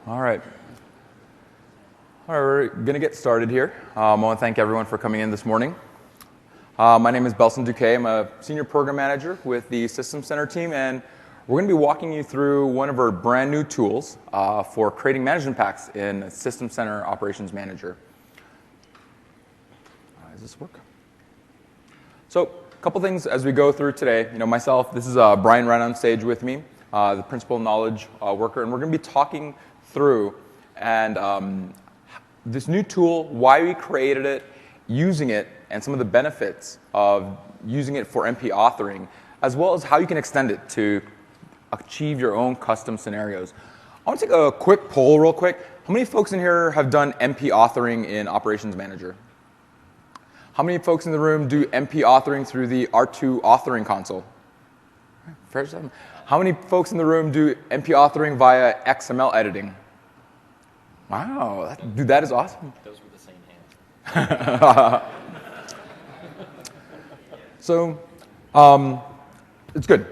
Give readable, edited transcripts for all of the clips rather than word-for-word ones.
All right. All right, we're going to get started here. I want to thank everyone for coming in this morning. My name is Belson Duque. I'm a senior program manager with the System Center team, and we're going to be walking you through one of our brand new tools for creating management packs in System Center Operations Manager. Does this work? So, a couple things as we go through today. Myself, this is Brian right on stage with me, the principal knowledge worker, and we're going to be talking through and this new tool, why we created it, using it, and some of the benefits of using it for MP authoring, as well as how you can extend it to achieve your own custom scenarios. I want to take a quick poll real quick. How many folks in here have done MP authoring in Operations Manager? How many folks in the room do MP authoring through the R2 authoring console? How many folks in the room do MP authoring via XML editing? Wow, dude, that is awesome. Those were the same hands. So, it's good.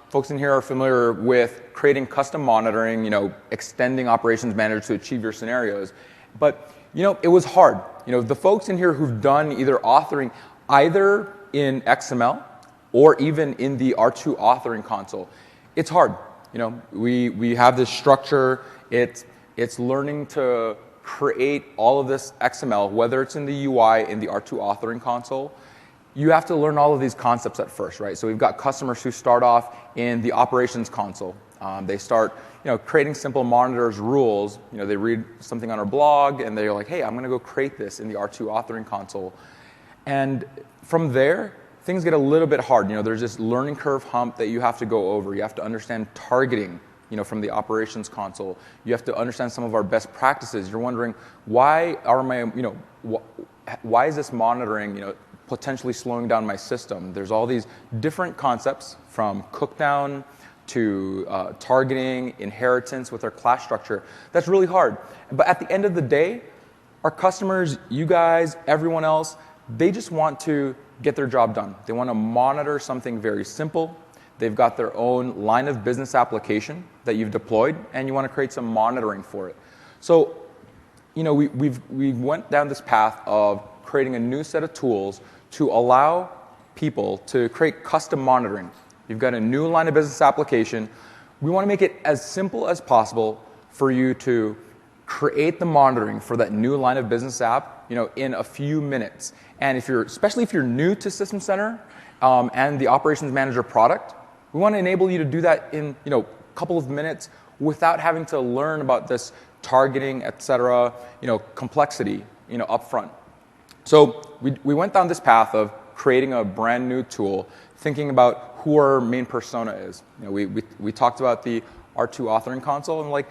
Folks in here are familiar with creating custom monitoring, extending Operations Manager to achieve your scenarios. But, it was hard. The folks in here who've done either authoring either in XML or even in the R2 authoring console, it's hard. We have this structure. It's learning to create all of this XML, whether it's in the UI, in the R2 authoring console. You have to learn all of these concepts at first, right? So we've got customers who start off in the operations console. They start, creating simple monitors rules. They read something on our blog, and they're like, hey, I'm going to go create this in the R2 authoring console. And from there, things get a little bit hard. There's this learning curve hump that you have to go over. You have to understand targeting, from the operations console. You have to understand some of our best practices. You're wondering, why is this monitoring, potentially slowing down my system? There's all these different concepts from cookdown to targeting, inheritance with our class structure. That's really hard. But at the end of the day, our customers, you guys, everyone else, they just want to get their job done. They want to monitor something very simple. They've got their own line of business application that you've deployed, and you want to create some monitoring for it. So, we went down this path of creating a new set of tools to allow people to create custom monitoring. You've got a new line of business application. We want to make it as simple as possible for you to create the monitoring for that new line of business app, in a few minutes. And especially if you're new to System Center and the Operations Manager product, we want to enable you to do that in, a couple of minutes without having to learn about this targeting, et cetera, complexity, up front. So we went down this path of creating a brand new tool, thinking about who our main persona is. We talked about the R2 authoring console, and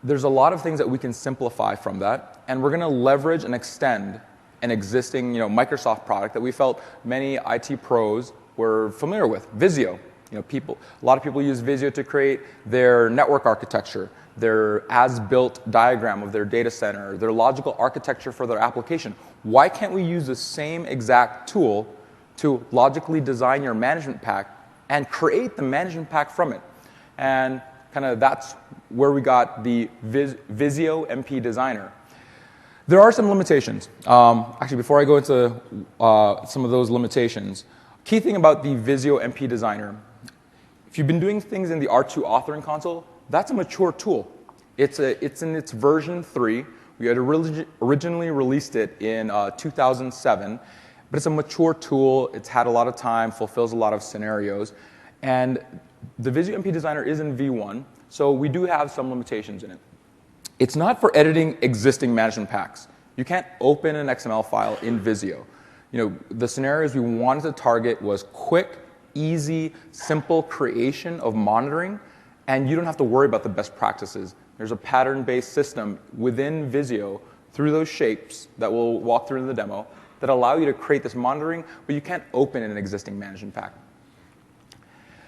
there's a lot of things that we can simplify from that, and we're going to leverage and extend an existing, Microsoft product that we felt many IT pros were familiar with, Visio. A lot of people use Visio to create their network architecture, their as-built diagram of their data center, their logical architecture for their application. Why can't we use the same exact tool to logically design your management pack and create the management pack from it? And that's where we got the Visio MP Designer. There are some limitations. Actually, before I go into some of those limitations, key thing about the Visio MP Designer, if you've been doing things in the R2 authoring console, that's a mature tool. It's in its version 3. We had originally released it in 2007, but it's a mature tool. It's had a lot of time, fulfills a lot of scenarios, and the Visio MP Designer is in V1, so we do have some limitations in it. It's not for editing existing management packs. You can't open an XML file in Visio. The scenarios we wanted to target was quick, easy, simple creation of monitoring, and you don't have to worry about the best practices. There's a pattern-based system within Visio through those shapes that we'll walk through in the demo that allow you to create this monitoring, but you can't open in an existing management pack.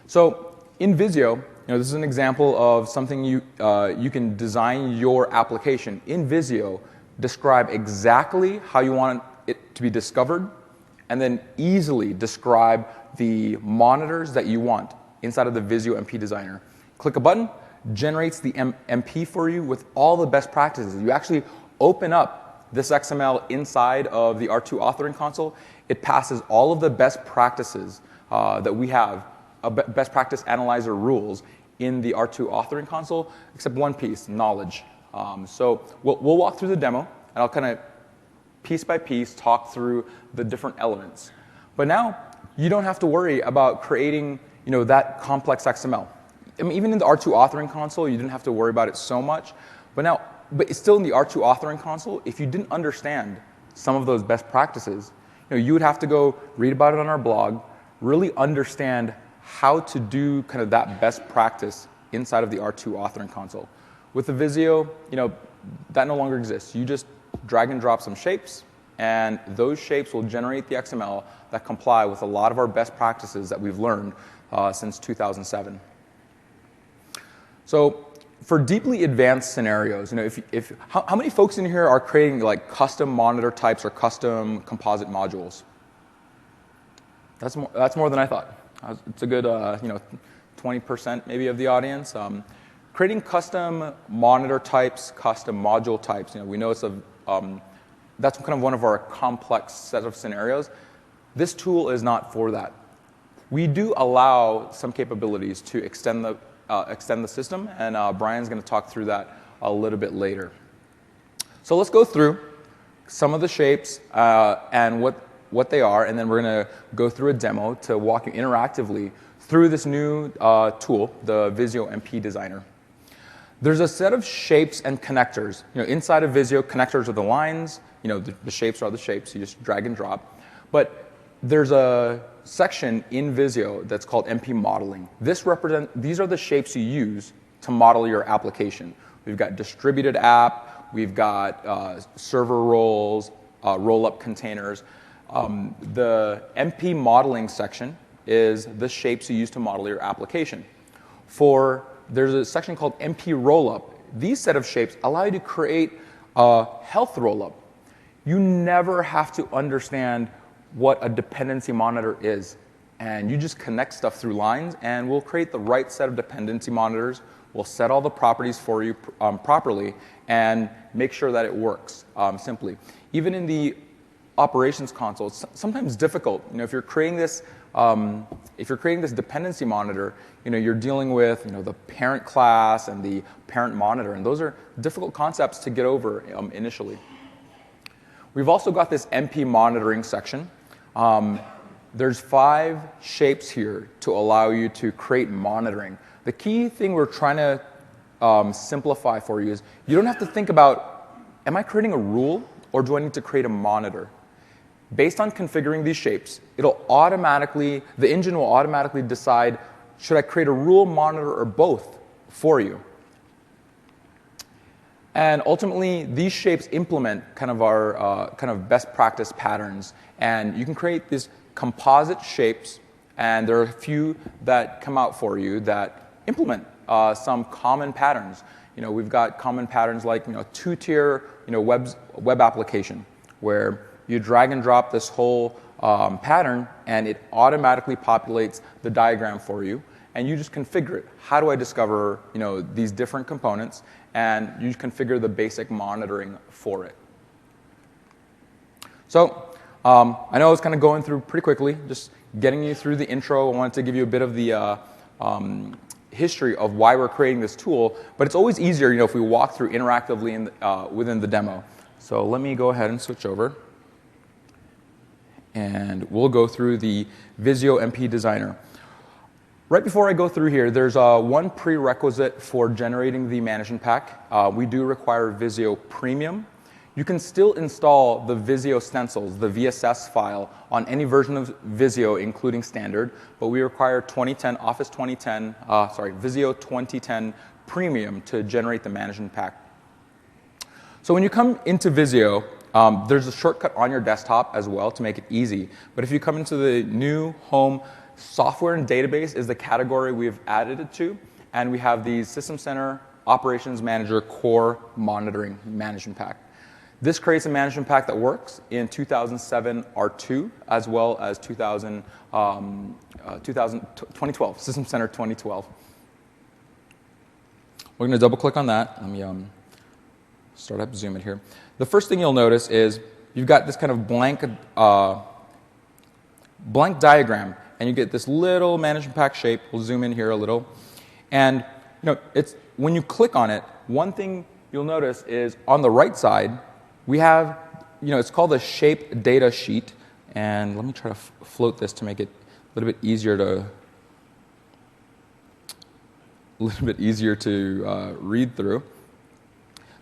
So in Visio, this is an example of something you can design your application. In Visio, describe exactly how you want it to be discovered, and then easily describe the monitors that you want inside of the Visio MP Designer. Click a button, generates the MP for you with all the best practices. You actually open up this XML inside of the R2 authoring console. It passes all of the best practices that we have, best practice analyzer rules in the R2 authoring console, except one piece, knowledge. So we'll walk through the demo, and I'll kind of piece by piece talk through the different elements. But now you don't have to worry about creating that complex XML. I mean, even in the R2 authoring console, you didn't have to worry about it so much. But it's still in the R2 authoring console. If you didn't understand some of those best practices, you would have to go read about it on our blog, really understand how to do kind of that best practice inside of the R2 authoring console. With the Visio, that no longer exists. You just drag and drop some shapes, and those shapes will generate the XML that comply with a lot of our best practices that we've learned since 2007. So for deeply advanced scenarios, how many folks in here are creating like custom monitor types or custom composite modules? That's more than I thought. It's a good 20% maybe of the audience. Creating custom monitor types, custom module types. We know that's kind of one of our complex set of scenarios. This tool is not for that. We do allow some capabilities to extend the system, and Brian's going to talk through that a little bit later. So let's go through some of the shapes and what they are, and then we're going to go through a demo to walk you interactively through this new tool, the Visio MP Designer. There's a set of shapes and connectors. Inside of Visio, connectors are the lines. The shapes are the shapes. You just drag and drop. But there's a section in Visio that's called MP modeling. These are the shapes you use to model your application. We've got distributed app. We've got server roles, roll-up containers. The MP modeling section is the shapes you use to model your application. There's a section called MP rollup. These set of shapes allow you to create a health rollup. You never have to understand what a dependency monitor is. And you just connect stuff through lines, and we'll create the right set of dependency monitors. We'll set all the properties for you properly and make sure that it works simply. Even in the operations console, it's sometimes difficult. If you're creating this dependency monitor, you're dealing with the parent class and the parent monitor, and those are difficult concepts to get over initially. We've also got this MP monitoring section. There's 5 shapes here to allow you to create monitoring. The key thing we're trying to simplify for you is you don't have to think about, am I creating a rule or do I need to create a monitor? Based on configuring these shapes, the engine will automatically decide, should I create a rule, monitor, or both for you? And ultimately, these shapes implement kind of our kind of best practice patterns. And you can create these composite shapes, and there are a few that come out for you that implement some common patterns. We've got common patterns like 2-tier web application, where you drag and drop this whole pattern, and it automatically populates the diagram for you. And you just configure it. How do I discover these different components? And you configure the basic monitoring for it. So I know I was kind of going through pretty quickly, just getting you through the intro. I wanted to give you a bit of the history of why we're creating this tool. But it's always easier if we walk through interactively within the demo. So let me go ahead and switch over. And we'll go through the Visio MP Designer. Right before I go through here, there's one prerequisite for generating the management pack. We do require Visio Premium. You can still install the Visio stencils, the VSS file, on any version of Visio, including standard, but we require Visio 2010 Premium to generate the management pack. So when you come into Visio, there's a shortcut on your desktop as well to make it easy. But if you come into the new home, software and database is the category we've added it to, and we have the System Center Operations Manager Core Monitoring Management Pack. This creates a management pack that works in 2007 R2 as well as 2012, System Center 2012. we're going to double click on that. Let me start up, zoom it here. The first thing you'll notice is you've got this kind of blank diagram, and you get this little management pack shape. We'll zoom in here a little. And it's when you click on it, one thing you'll notice is on the right side, we have, it's called the shape data sheet. And let me try to float this to make it a little bit easier to read through.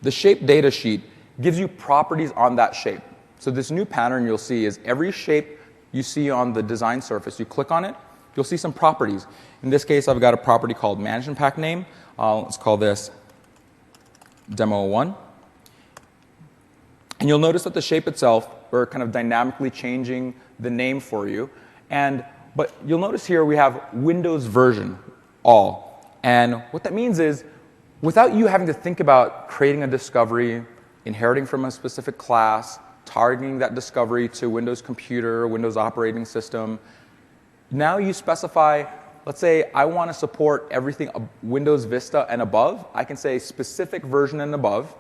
The shape data sheet gives you properties on that shape. So this new pattern you'll see is every shape you see on the design surface, you click on it, you'll see some properties. In this case, I've got a property called management pack name. Let's call this demo 1. And you'll notice that the shape itself, we're kind of dynamically changing the name for you. But you'll notice here we have Windows version all. And what that means is, without you having to think about creating a discovery, inheriting from a specific class, targeting that discovery to Windows computer, Windows operating system, now you specify, let's say I want to support everything Windows Vista and above. I can say specific version and above,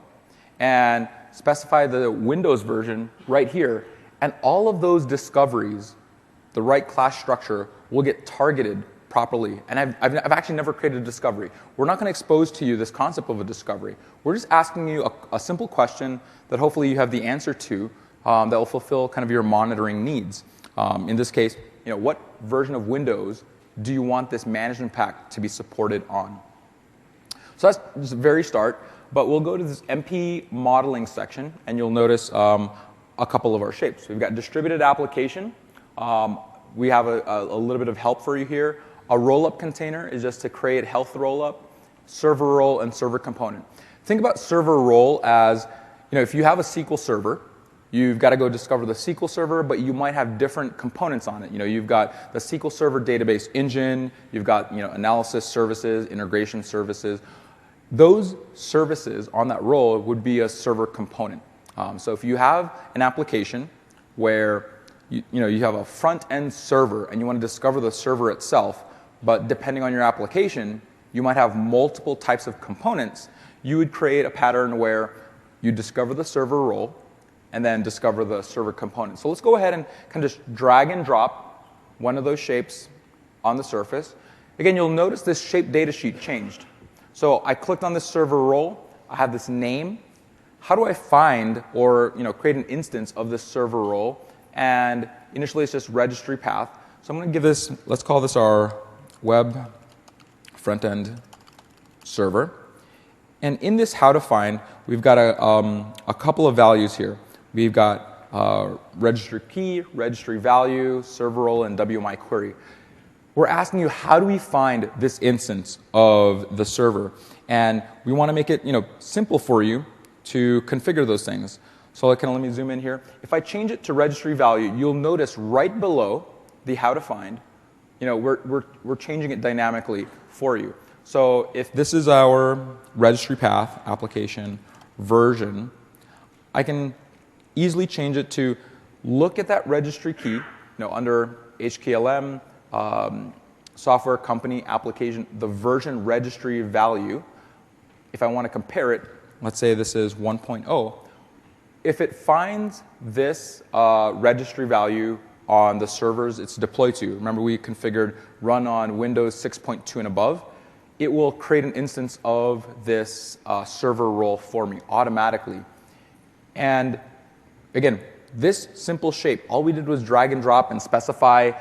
and specify the Windows version right here. And all of those discoveries, the right class structure, will get targeted properly. And I've actually never created a discovery. We're not going to expose to you this concept of a discovery. We're just asking you a simple question that hopefully you have the answer to that will fulfill kind of your monitoring needs. In this case, what version of Windows do you want this management pack to be supported on? So that's just the very start. But we'll go to this MP modeling section, and you'll notice a couple of our shapes. We've got distributed application. We have a little bit of help for you here. A roll-up container is just to create health roll-up, server role, and server component. Think about server role as, if you have a SQL server, you've got to go discover the SQL server, but you might have different components on it. You've got the SQL Server database engine, you've got analysis services, integration services. Those services on that role would be a server component. So if you have an application where you have a front-end server and you want to discover the server itself, but depending on your application, you might have multiple types of components, you would create a pattern where you discover the server role and then discover the server component. So let's go ahead and kind of just drag and drop one of those shapes on the surface. Again, you'll notice this shape data sheet changed. So I clicked on this server role. I have this name. How do I find or create an instance of this server role? And initially, it's just registry path. So I'm going to give this, let's call this our web front-end server. And in this how to find, we've got a couple of values here. We've got registry key, registry value, server role, and WMI query. We're asking you, how do we find this instance of the server? And we want to make it simple for you to configure those things. So let me zoom in here. If I change it to registry value, you'll notice right below the how to find, we're changing it dynamically for you. So if this is our registry path, application, version, I can easily change it to look at that registry key, under HKLM, software, company, application, the version registry value. If I want to compare it, let's say this is 1.0. If it finds this registry value on the servers it's deployed to, remember we configured run on Windows 6.2 and above, it will create an instance of this server role for me automatically. And again, this simple shape, all we did was drag and drop and specify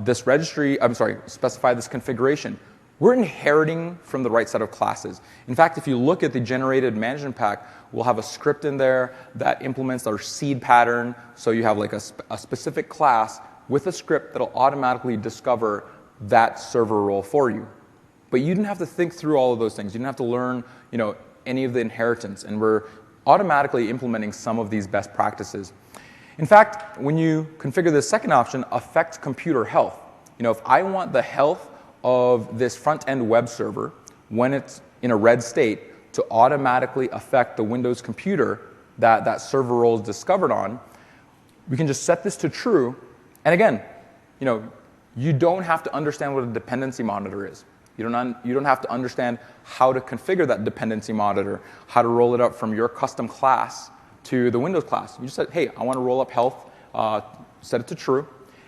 this specify this configuration. We're inheriting from the right set of classes. In fact, if you look at the generated management pack, we'll have a script in there that implements our seed pattern. So you have like a specific class with a script that'll automatically discover that server role for you. But you didn't have to think through all of those things. You didn't have to learn, any of the inheritance. And we're automatically implementing some of these best practices. In fact, when you configure the second option, affect computer health, if I want the health of this front-end web server when it's in a red state to automatically affect the Windows computer that server role is discovered on, we can just set this to true. And again, you don't have to understand what a dependency monitor is. You don't have to understand how to configure that dependency monitor, how to roll it up from your custom class to the Windows class. You just said, hey, I want to roll up health, set it to true.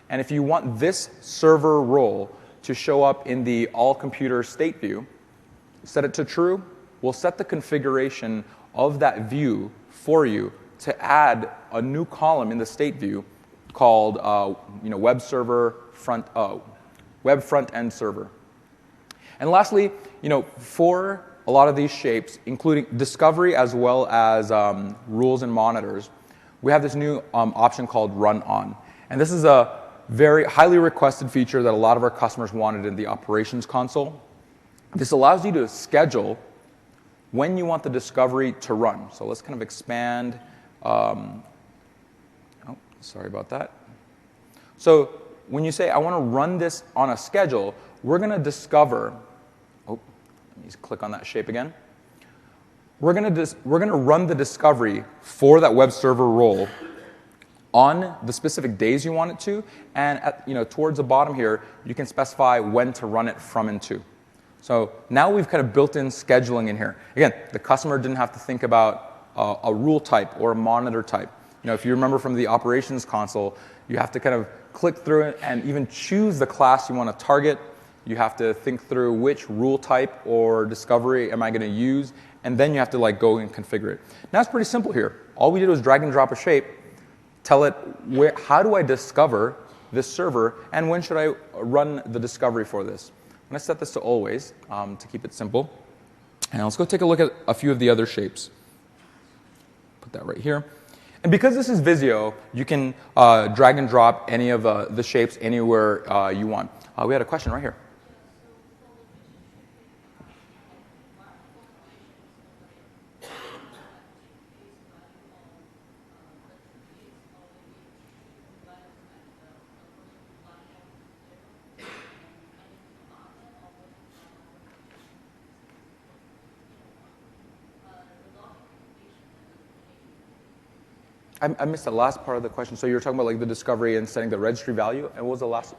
And if you want this server role to show up in the all computer state view, set it to true. We'll set the configuration of that view for you to add a new column in the state view called web front end server. And lastly, for a lot of these shapes, including discovery as well as rules and monitors, we have this new option called run on. And this is a very highly requested feature that a lot of our customers wanted in the operations console. This allows you to schedule when you want the discovery to run. So let's kind of expand. Sorry about that. So when you say, I want to run this on a schedule, we're going to discover. Let me just click on that shape again. We're going to run the discovery for that web server role on the specific days you want it to, and towards the bottom here, you can specify when to run it from and to. So now we've kind of built in scheduling in here. Again, the customer didn't have to think about a rule type or a monitor type. If you remember from the operations console, you have to kind of click through it and even choose the class you want to target. You have to think through which rule type or discovery am I going to use, and then you have to go and configure it. Now it's pretty simple here. All we did was drag and drop a shape, tell it how do I discover this server, and when should I run the discovery for this. I'm going to set this to always to keep it simple. And let's go take a look at a few of the other shapes. Put that right here. And because this is Visio, you can drag and drop any of the shapes anywhere you want. We had a question right here. I missed the last part of the question. So you were talking about the discovery and setting the registry value. And what was the last?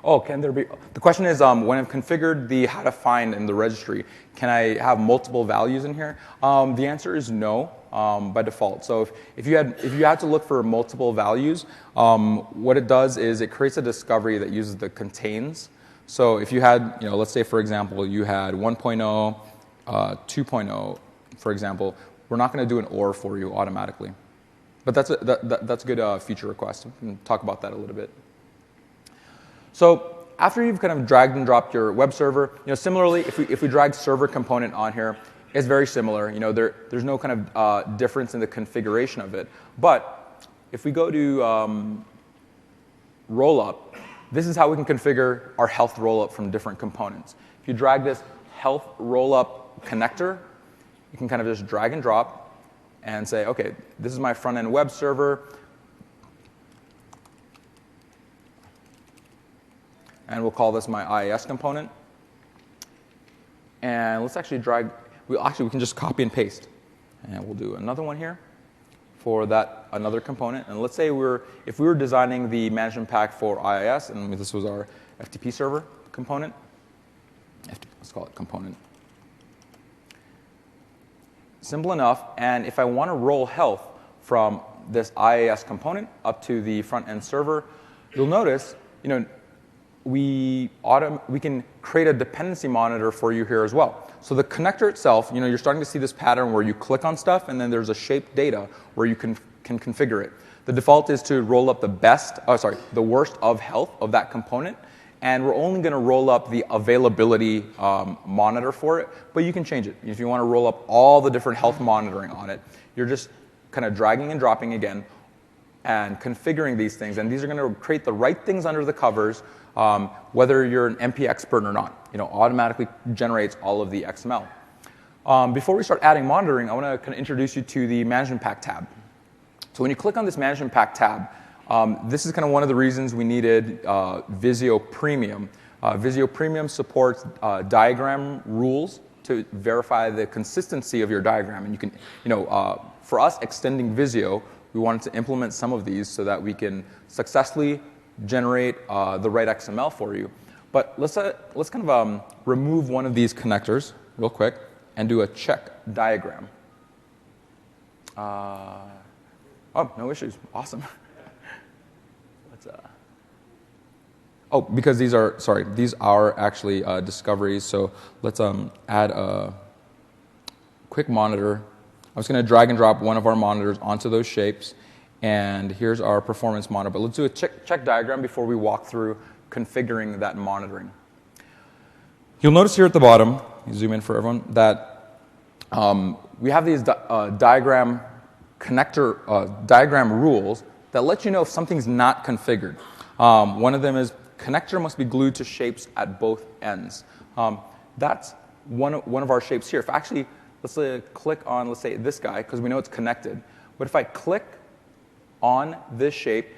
Oh, can there be? The question is, when I've configured the how to find in the registry, can I have multiple values in here? The answer is no by default. So if you had to look for multiple values, what it does is it creates a discovery that uses the contains. So if you had, let's say for example, you had 1.0. 2.0, for example, we're not going to do an OR for you automatically. But that's a good feature request. We can talk about that a little bit. So after you've kind of dragged and dropped your web server, similarly, if we drag server component on here, it's very similar. There's no kind of difference in the configuration of it. But if we go to rollup, this is how we can configure our health rollup from different components. If you drag this health rollup connector, you can kind of just drag and drop and say, okay, this is my front-end web server. And we'll call this my IIS component. And let's actually we can just copy and paste. And we'll do another one here for that another component. And let's say if we were designing the management pack for IIS, and this was our FTP server component, let's call it component. Simple enough, and if I want to roll health from this IIS component up to the front-end server, you'll notice, we can create a dependency monitor for you here as well. So the connector itself, you're starting to see this pattern where you click on stuff, and then there's a shaped data where you can configure it. The default is to roll up the worst of health of that component. And we're only going to roll up the availability monitor for it, but you can change it. If you want to roll up all the different health monitoring on it, you're just kind of dragging and dropping again and configuring these things. And these are going to create the right things under the covers, whether you're an MP expert or not. Automatically generates all of the XML. Before we start adding monitoring, I want to kind of introduce you to the Management Pack tab. So when you click on this Management Pack tab, this is kind of one of the reasons we needed Visio Premium. Visio Premium supports diagram rules to verify the consistency of your diagram. And you can, for us extending Visio, we wanted to implement some of these so that we can successfully generate the right XML for you. But let's kind of remove one of these connectors real quick and do a check diagram. Oh, no issues. Awesome. Oh, because these are actually discoveries. So let's add a quick monitor. I'm just going to drag and drop one of our monitors onto those shapes. And here's our performance monitor. But let's do a check diagram before we walk through configuring that monitoring. You'll notice here at the bottom, zoom in for everyone, that we have these diagram rules that let you know if something's not configured. One of them is connector must be glued to shapes at both ends. That's one of our shapes here. If actually, let's click on, let's say, this guy, because we know it's connected. But if I click on this shape,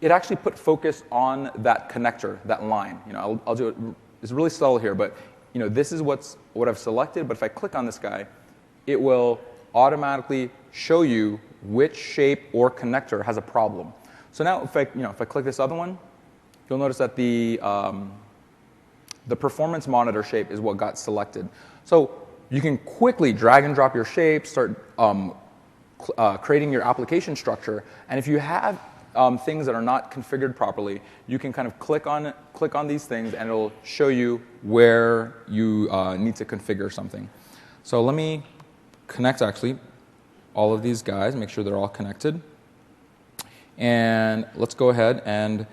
it actually put focus on that connector, that line. I'll do it. It's really subtle here, but this is what I've selected. But if I click on this guy, it will automatically show you which shape or connector has a problem. So now, if I click this other one, you'll notice that the performance monitor shape is what got selected. So you can quickly drag and drop your shape, start creating your application structure, and if you have things that are not configured properly, you can kind of click on these things, and it'll show you where you need to configure something. So let me connect actually all of these guys, make sure they're all connected, and let's go ahead and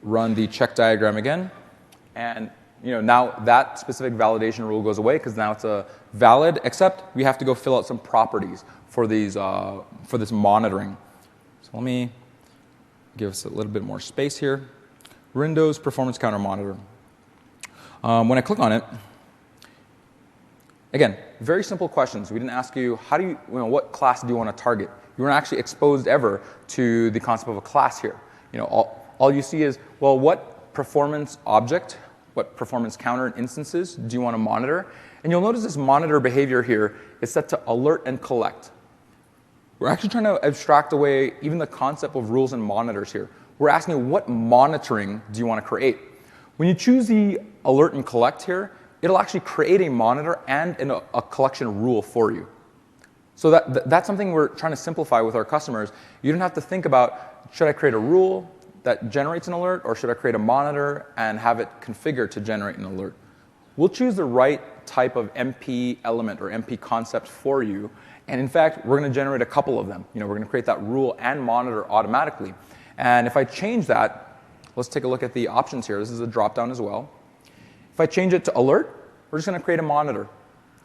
run the check diagram again, and now that specific validation rule goes away because now it's a valid, except we have to go fill out some properties for these for this monitoring. So let me give us a little bit more space here. Windows Performance Counter Monitor. When I click on it, again, very simple questions. We didn't ask you what class do you want to target. You weren't actually exposed ever to the concept of a class here. All you see is, well, what performance object, what performance counter instances do you want to monitor? And you'll notice this monitor behavior here is set to alert and collect. We're actually trying to abstract away even the concept of rules and monitors here. We're asking you, what monitoring do you want to create? When you choose the alert and collect here, it'll actually create a monitor and a collection rule for you. So that's something we're trying to simplify with our customers. You don't have to think about, should I create a rule that generates an alert, or should I create a monitor and have it configured to generate an alert? We'll choose the right type of MP element or MP concept for you. And in fact, we're going to generate a couple of them. We're going to create that rule and monitor automatically. And if I change that, let's take a look at the options here. This is a drop-down as well. If I change it to alert, we're just going to create a monitor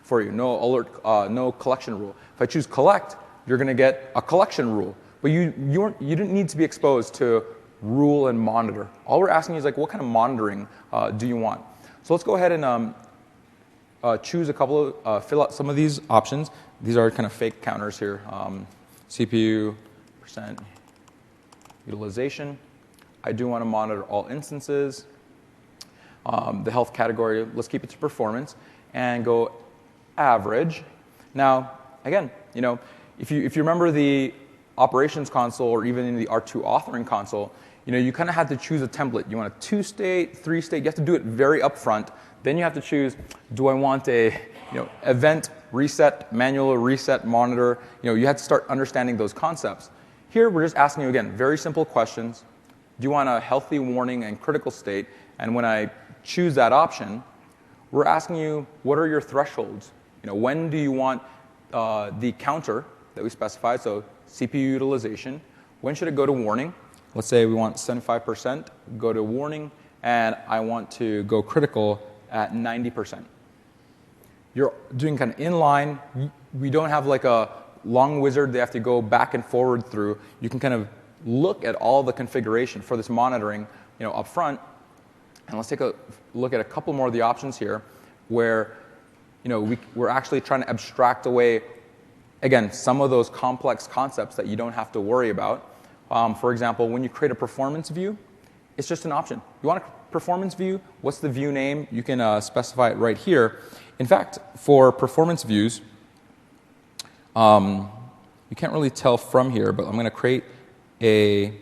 for you. No alert, no collection rule. If I choose collect, you're going to get a collection rule. But you didn't need to be exposed to rule and monitor. All we're asking you is what kind of monitoring do you want? So let's go ahead and choose a couple of, fill out some of these options. These are kind of fake counters here. CPU, percent utilization. I do want to monitor all instances. The health category, let's keep it to performance, and go average. Now, again, if you remember the operations console or even in the R2 authoring console, you kind of had to choose a template. You want a 2-state, 3-state. You have to do it very upfront. Then you have to choose, do I want a event reset, manual reset monitor? You had to start understanding those concepts. Here, we're just asking you, again, very simple questions. Do you want a healthy warning and critical state? And when I choose that option, we're asking you, what are your thresholds? When do you want the counter that we specified, so CPU utilization, when should it go to warning? Let's say we want 75%, go to warning, and I want to go critical at 90%. You're doing kind of inline. We don't have a long wizard they have to go back and forward through. You can kind of look at all the configuration for this monitoring up front. And let's take a look at a couple more of the options here where we're actually trying to abstract away, again, some of those complex concepts that you don't have to worry about. For example, when you create a performance view, it's just an option. You want a performance view? What's the view name? You can specify it right here. In fact, for performance views, you can't really tell from here, but I'm going to create a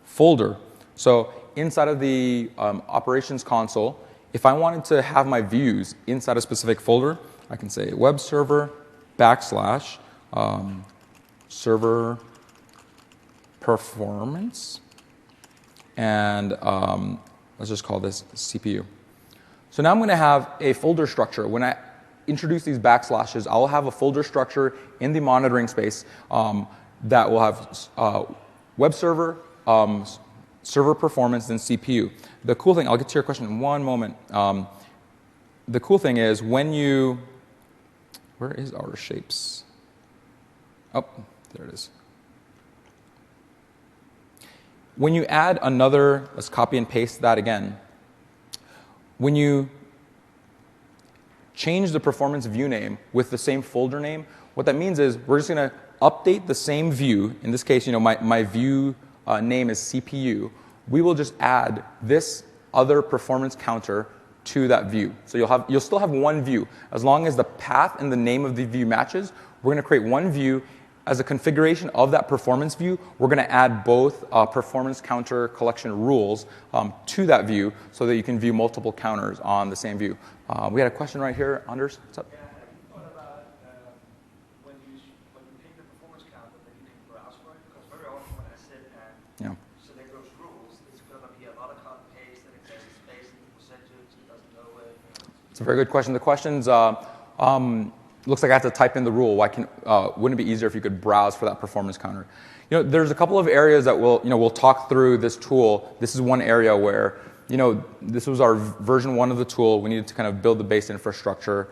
folder So inside of the operations console, if I wanted to have my views inside a specific folder, I can say web server backslash server performance, and let's just call this CPU. So now I'm going to have a folder structure. When I introduce these backslashes, I'll have a folder structure in the monitoring space that will have web server, server performance, and CPU. The cool thing, I'll get to your question in one moment. The cool thing is when you, where is our shapes? Oh, there it is. When you add another, let's copy and paste that again. When you change the performance view name with the same folder name, what that means is we're just going to update the same view. In this case, my view name is CPU. We will just add this other performance counter to that view. So you'll still have one view. As long as the path and the name of the view matches, we're going to create one view. As a configuration of that performance view, we're going to add both performance counter collection rules to that view so that you can view multiple counters on the same view. We had a question right here. Anders, what's up? Yeah, have you thought about when you pick the performance counter that you can browse for it? Because very often when I sit and select those rules, it's going to be a lot of cut and paste and excessive spacing, percentage, it doesn't know it. It's a very good question. The question's looks like I have to type in the rule. Wouldn't it be easier if you could browse for that performance counter? There's a couple of areas that we'll talk through this tool. This is one area where, this was our version 1 of the tool. We needed to kind of build the base infrastructure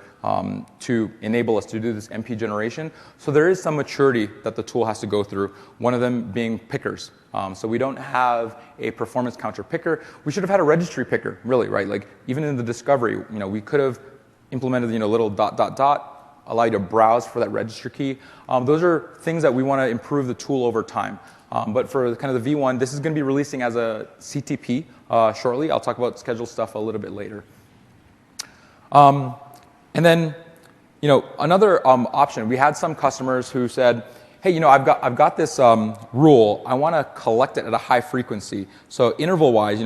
to enable us to do this MP generation. So there is some maturity that the tool has to go through, one of them being pickers. So we don't have a performance counter picker. We should have had a registry picker, really, right? Like even in the discovery, we could have implemented, little ... allow you to browse for that register key. Those are things that we want to improve the tool over time. But for kind of the V1, this is going to be releasing as a CTP shortly. I'll talk about scheduled stuff a little bit later. And then, another option. We had some customers who said, hey, I've got this rule. I want to collect it at a high frequency. So interval-wise,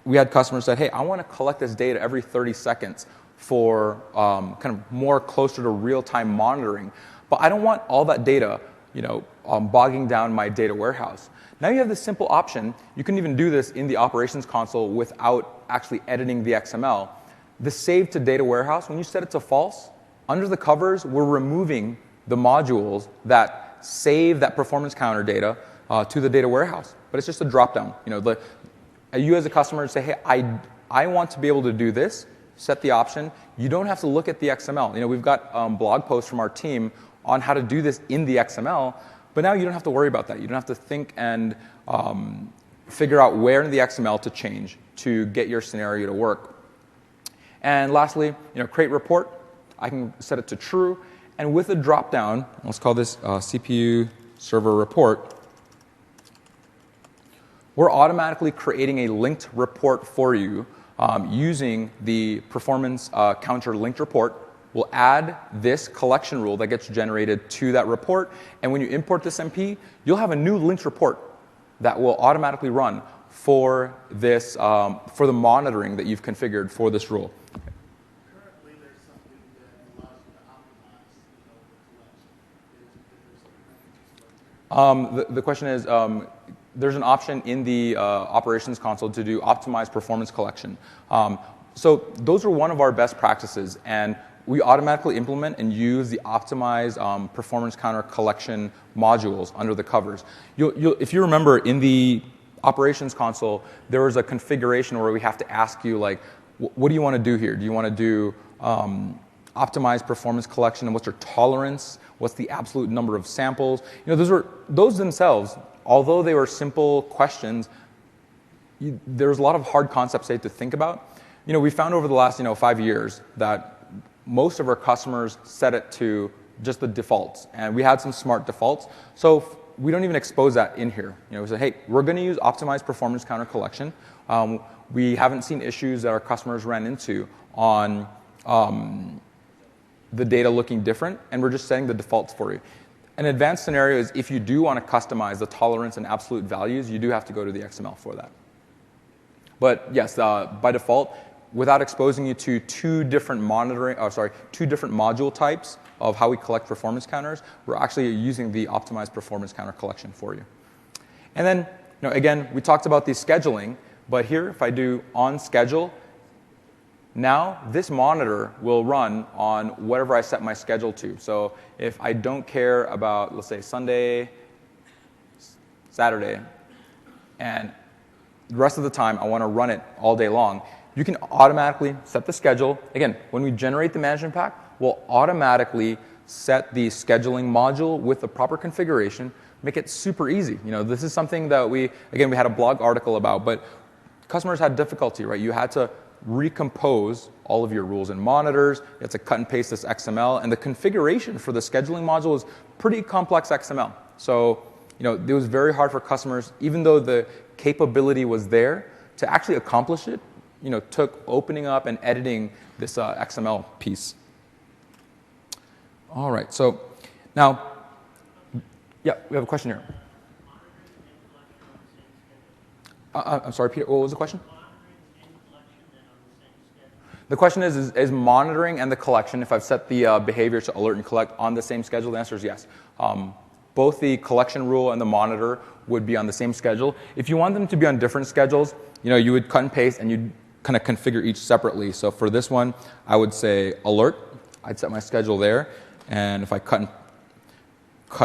we had customers say, hey, I want to collect this data every 30 seconds. For kind of more closer to real-time monitoring. But I don't want all that data, bogging down my data warehouse. Now you have this simple option. You can even do this in the operations console without actually editing the XML. The save to data warehouse, when you set it to false, under the covers, we're removing the modules that save that performance counter data to the data warehouse. But it's just a drop-down. You as a customer say, hey, I want to be able to do this. Set the option. You don't have to look at the XML. We've got blog posts from our team on how to do this in the XML, but now you don't have to worry about that. You don't have to think and figure out where in the XML to change to get your scenario to work. And lastly, create report. I can set it to true, and with a drop-down, let's call this CPU server report, we're automatically creating a linked report for you. Using the performance counter linked report, we'll add this collection rule that gets generated to that report. And when you import this MP, you'll have a new linked report that will automatically run for this for the monitoring that you've configured for this rule. Currently, there's something that allows you to optimize the collection. The question is, there's an option in the operations console to do optimized performance collection. So those are one of our best practices, and we automatically implement and use the optimized performance counter collection modules under the covers. If you remember, in the operations console, there was a configuration where we have to ask you, like, what do you want to do here? Do you want to do optimized performance collection, and what's your tolerance? What's the absolute number of samples? Those themselves, although they were simple questions, there's a lot of hard concepts they had to think about. We found over the last 5 years that most of our customers set it to just the defaults, and we had some smart defaults. So we don't even expose that in here. We say, hey, we're going to use optimized performance counter collection. We haven't seen issues that our customers ran into on the data looking different, and we're just setting the defaults for you. An advanced scenario is if you do want to customize the tolerance and absolute values, you do have to go to the XML for that. But yes, by default, without exposing you to two different module types of how we collect performance counters, we're actually using the optimized performance counter collection for you. And then, again, we talked about the scheduling, but here, if I do on schedule, now this monitor will run on whatever I set my schedule to. So if I don't care about, let's say, Sunday, Saturday, and the rest of the time I want to run it all day long, you can automatically set the schedule. Again, when we generate the management pack, we'll automatically set the scheduling module with the proper configuration, make it super easy. This is something that we had a blog article about, but customers had difficulty, right? You had to recompose all of your rules and monitors. You had to cut and paste this XML, and the configuration for the scheduling module is pretty complex XML. So, it was very hard for customers, even though the capability was there, to actually accomplish it. Took opening up and editing this XML piece. All right, so now, yeah, we have a question here. I'm sorry, Peter, what was the question? The question is monitoring and the collection, if I've set the behavior to alert and collect on the same schedule, the answer is yes. Both the collection rule and the monitor would be on the same schedule. If you want them to be on different schedules, you would cut and paste and you'd kind of configure each separately. So for this one, I would say alert. I'd set my schedule there. And if I cut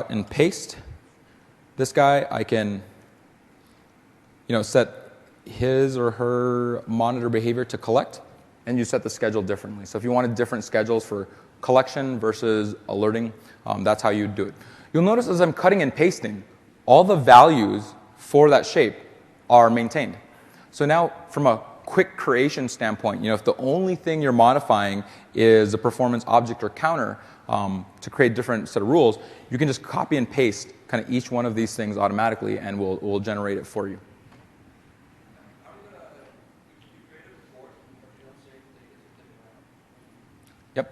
and paste this guy, I can set his or her monitor behavior to collect, and you set the schedule differently. So if you wanted different schedules for collection versus alerting, that's how you do it. You'll notice as I'm cutting and pasting, all the values for that shape are maintained. So now from a quick creation standpoint, if the only thing you're modifying is a performance object or counter to create different set of rules, you can just copy and paste kind of each one of these things automatically, and we'll generate it for you. Yep.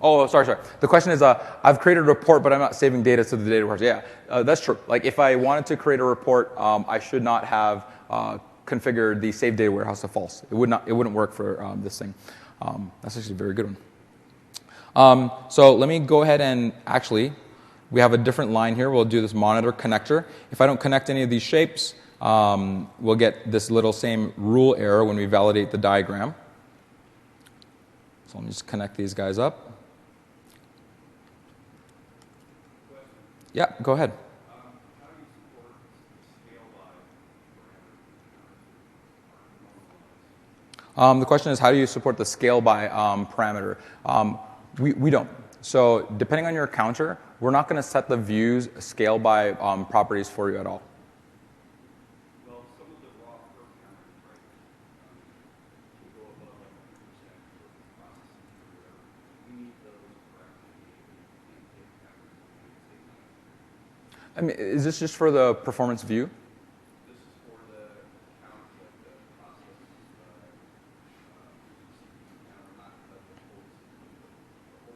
Oh, sorry. The question is, I've created a report, but I'm not saving data to the data warehouse. Yeah, that's true. Like if I wanted to create a report, I should not have configured the save data warehouse to false. It wouldn't work for this thing. That's actually a very good one. So let me go ahead and actually, we have a different line here. We'll do this monitor connector. If I don't connect any of these shapes, we'll get this little same rule error when we validate the diagram. So let me just connect these guys up. Yeah, go ahead. The question is, how do you support the scale by parameter? We don't. So depending on your counter, we're not going to set the views scale by properties for you at all. Well, some of the raw per counters, right, will go above like 100% for processing or whatever. We need those correctly. I mean, is this just for the performance view? This is for the count, like the process counter, not the whole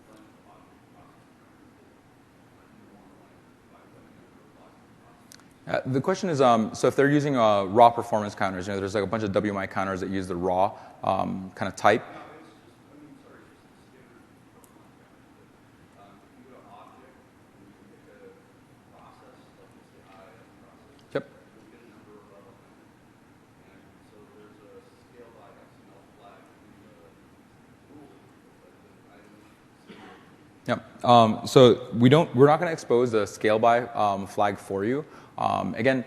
bunch of process counters. The question is, so if they're using raw performance counters, there's like a bunch of WMI counters that use the raw kind of type. Yep. Yeah. So we're not going to expose the scale by flag for you. Again,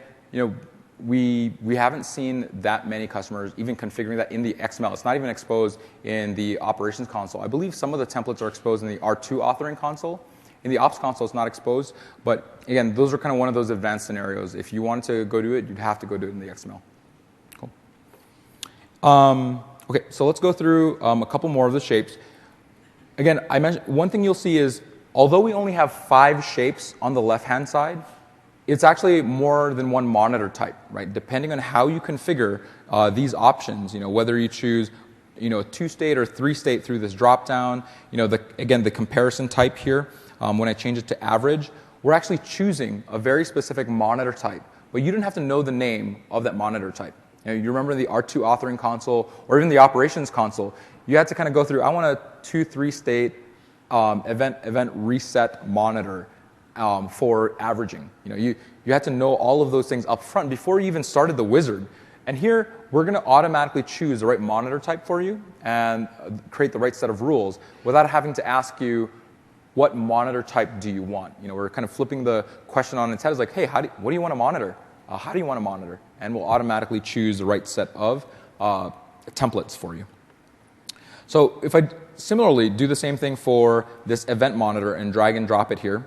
we haven't seen that many customers even configuring that in the XML. It's not even exposed in the operations console. I believe some of the templates are exposed in the R2 authoring console. In the ops console, it's not exposed. But again, those are kind of one of those advanced scenarios. If you wanted to go do it, you'd have to go do it in the XML. Cool. Okay, so let's go through a couple more of the shapes. Again, I mentioned one thing you'll see is, although we only have 5 shapes on the left-hand side, it's actually more than one monitor type, right? Depending on how you configure these options, whether you choose, a 2-state or 3-state through this drop-down, again, the comparison type here, when I change it to average, we're actually choosing a very specific monitor type, but you don't have to know the name of that monitor type. You remember the R2 authoring console or even the operations console, you had to kind of go through, I want a 2-3 state event reset monitor for averaging. You had to know all of those things up front before you even started the wizard. And here, we're going to automatically choose the right monitor type for you and create the right set of rules without having to ask you, what monitor type do you want? We're kind of flipping the question on its head. It's like, hey, what do you want to monitor? How do you want to monitor? And we'll automatically choose the right set of templates for you. So if I similarly do the same thing for this event monitor and drag and drop it here,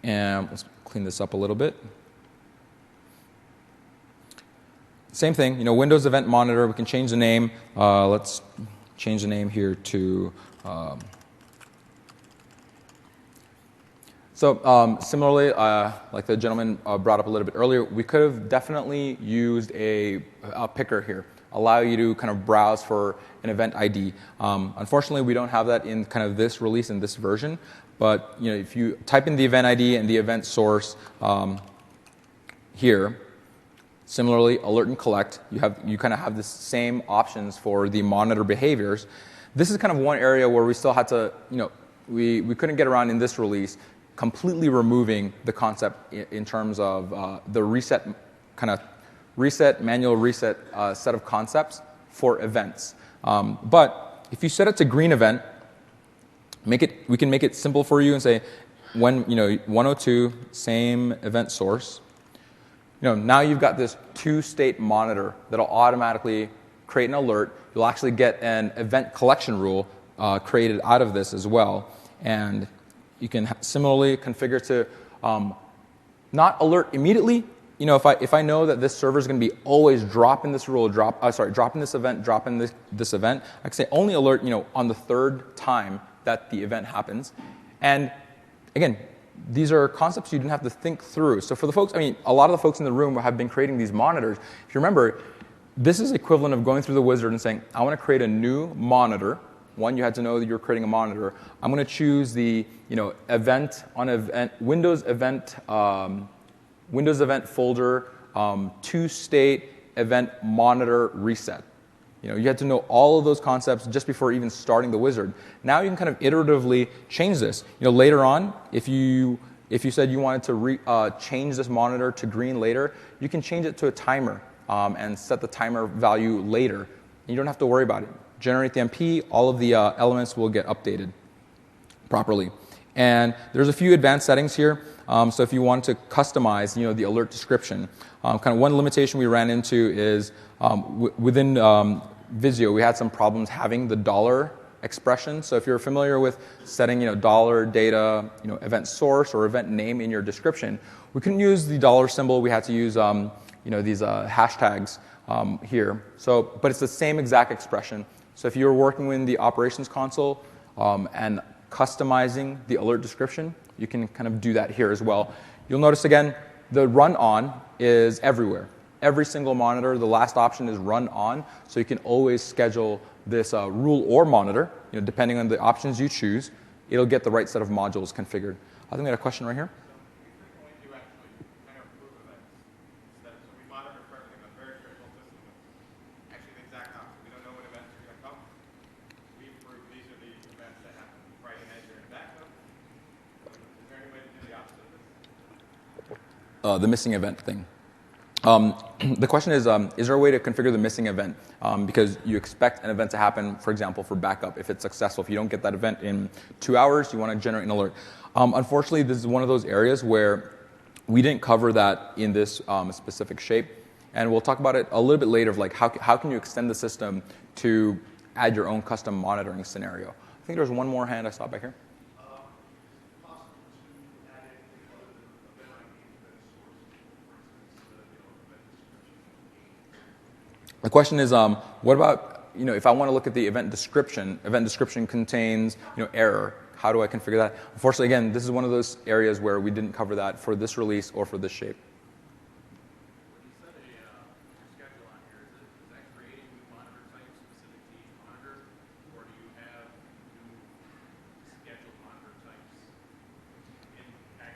and let's clean this up a little bit. Same thing, Windows Event Monitor, we can change the name. Let's change the name here to, similarly, like the gentleman brought up a little bit earlier, we could have definitely used a picker here, allow you to kind of browse for an event ID. Unfortunately, we don't have that in kind of this release, in this version, but if you type in the event ID and the event source here, similarly, alert and collect, you kind of have the same options for the monitor behaviors. This is kind of one area where we still had to, we couldn't get around in this release completely removing the concept in terms of the manual reset set of concepts for events. But if you set it to green event, we can make it simple for you and say, when 102, same event source. Now you've got this 2-state monitor that'll automatically create an alert. You'll actually get an event collection rule created out of this as well. And you can similarly configure to not alert immediately. If I know that this server is going to be always dropping this rule, dropping this event, dropping this event, I can say only alert, on the 3rd time that the event happens. And again, these are concepts you didn't have to think through. So for the folks, a lot of the folks in the room have been creating these monitors. If you remember, this is equivalent of going through the wizard and saying, I want to create a new monitor. One, you had to know that you're creating a monitor. I'm going to choose the event on event Windows event folder 2-state event monitor reset. You had to know all of those concepts just before even starting the wizard. Now you can kind of iteratively change this. Later on, if you said you wanted to change this monitor to green later, you can change it to a timer and set the timer value later. And you don't have to worry about it. Generate the MP, all of the elements will get updated properly. And there's a few advanced settings here. So if you want to customize, the alert description, kind of one limitation we ran into is within Visio, we had some problems having the dollar expression. So if you're familiar with setting, dollar data, event source or event name in your description, we couldn't use the dollar symbol. We had to use, these hashtags here. So, but it's the same exact expression. So if you're working in the operations console and customizing the alert description, you can kind of do that here as well. You'll notice again, the run on is everywhere. Every single monitor, the last option is run on, so you can always schedule this rule or monitor, depending on the options you choose. It'll get the right set of modules configured. I think we had a question right here. We frequently do actually kind of approve events. So we monitor for everything on very critical systems. Actually, the exact opposite. We don't know when events are going to come. We approve these are the events that happen right in Azure and backup. Is there any way to do the opposite of this? The missing event thing. The question is there a way to configure the missing event? Because you expect an event to happen, for example, for backup, if it's successful. If you don't get that event in 2 hours, you want to generate an alert. Unfortunately, this is one of those areas where we didn't cover that in this specific shape. And we'll talk about it a little bit later of like how can you extend the system to add your own custom monitoring scenario. I think there's one more hand I saw back here. The question is, what about, if I want to look at the event description contains, error. How do I configure that? Unfortunately, again, this is one of those areas where we didn't cover that for this release or for this shape. When you set a schedule on here, is that creating new monitor types specific to each monitor, or do you have new scheduled monitor types in X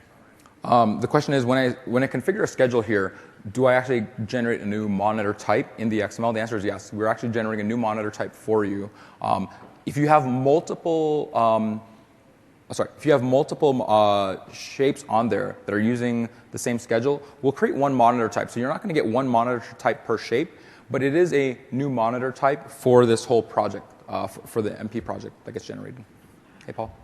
already? The question is, when I configure a schedule here, do I actually generate a new monitor type in the XML? The answer is yes. We're actually generating a new monitor type for you. If you have multiple, shapes on there that are using the same schedule, we'll create one monitor type. So you're not going to get one monitor type per shape, but it is a new monitor type for this whole project, for the MP project that gets generated. Hey, Paul.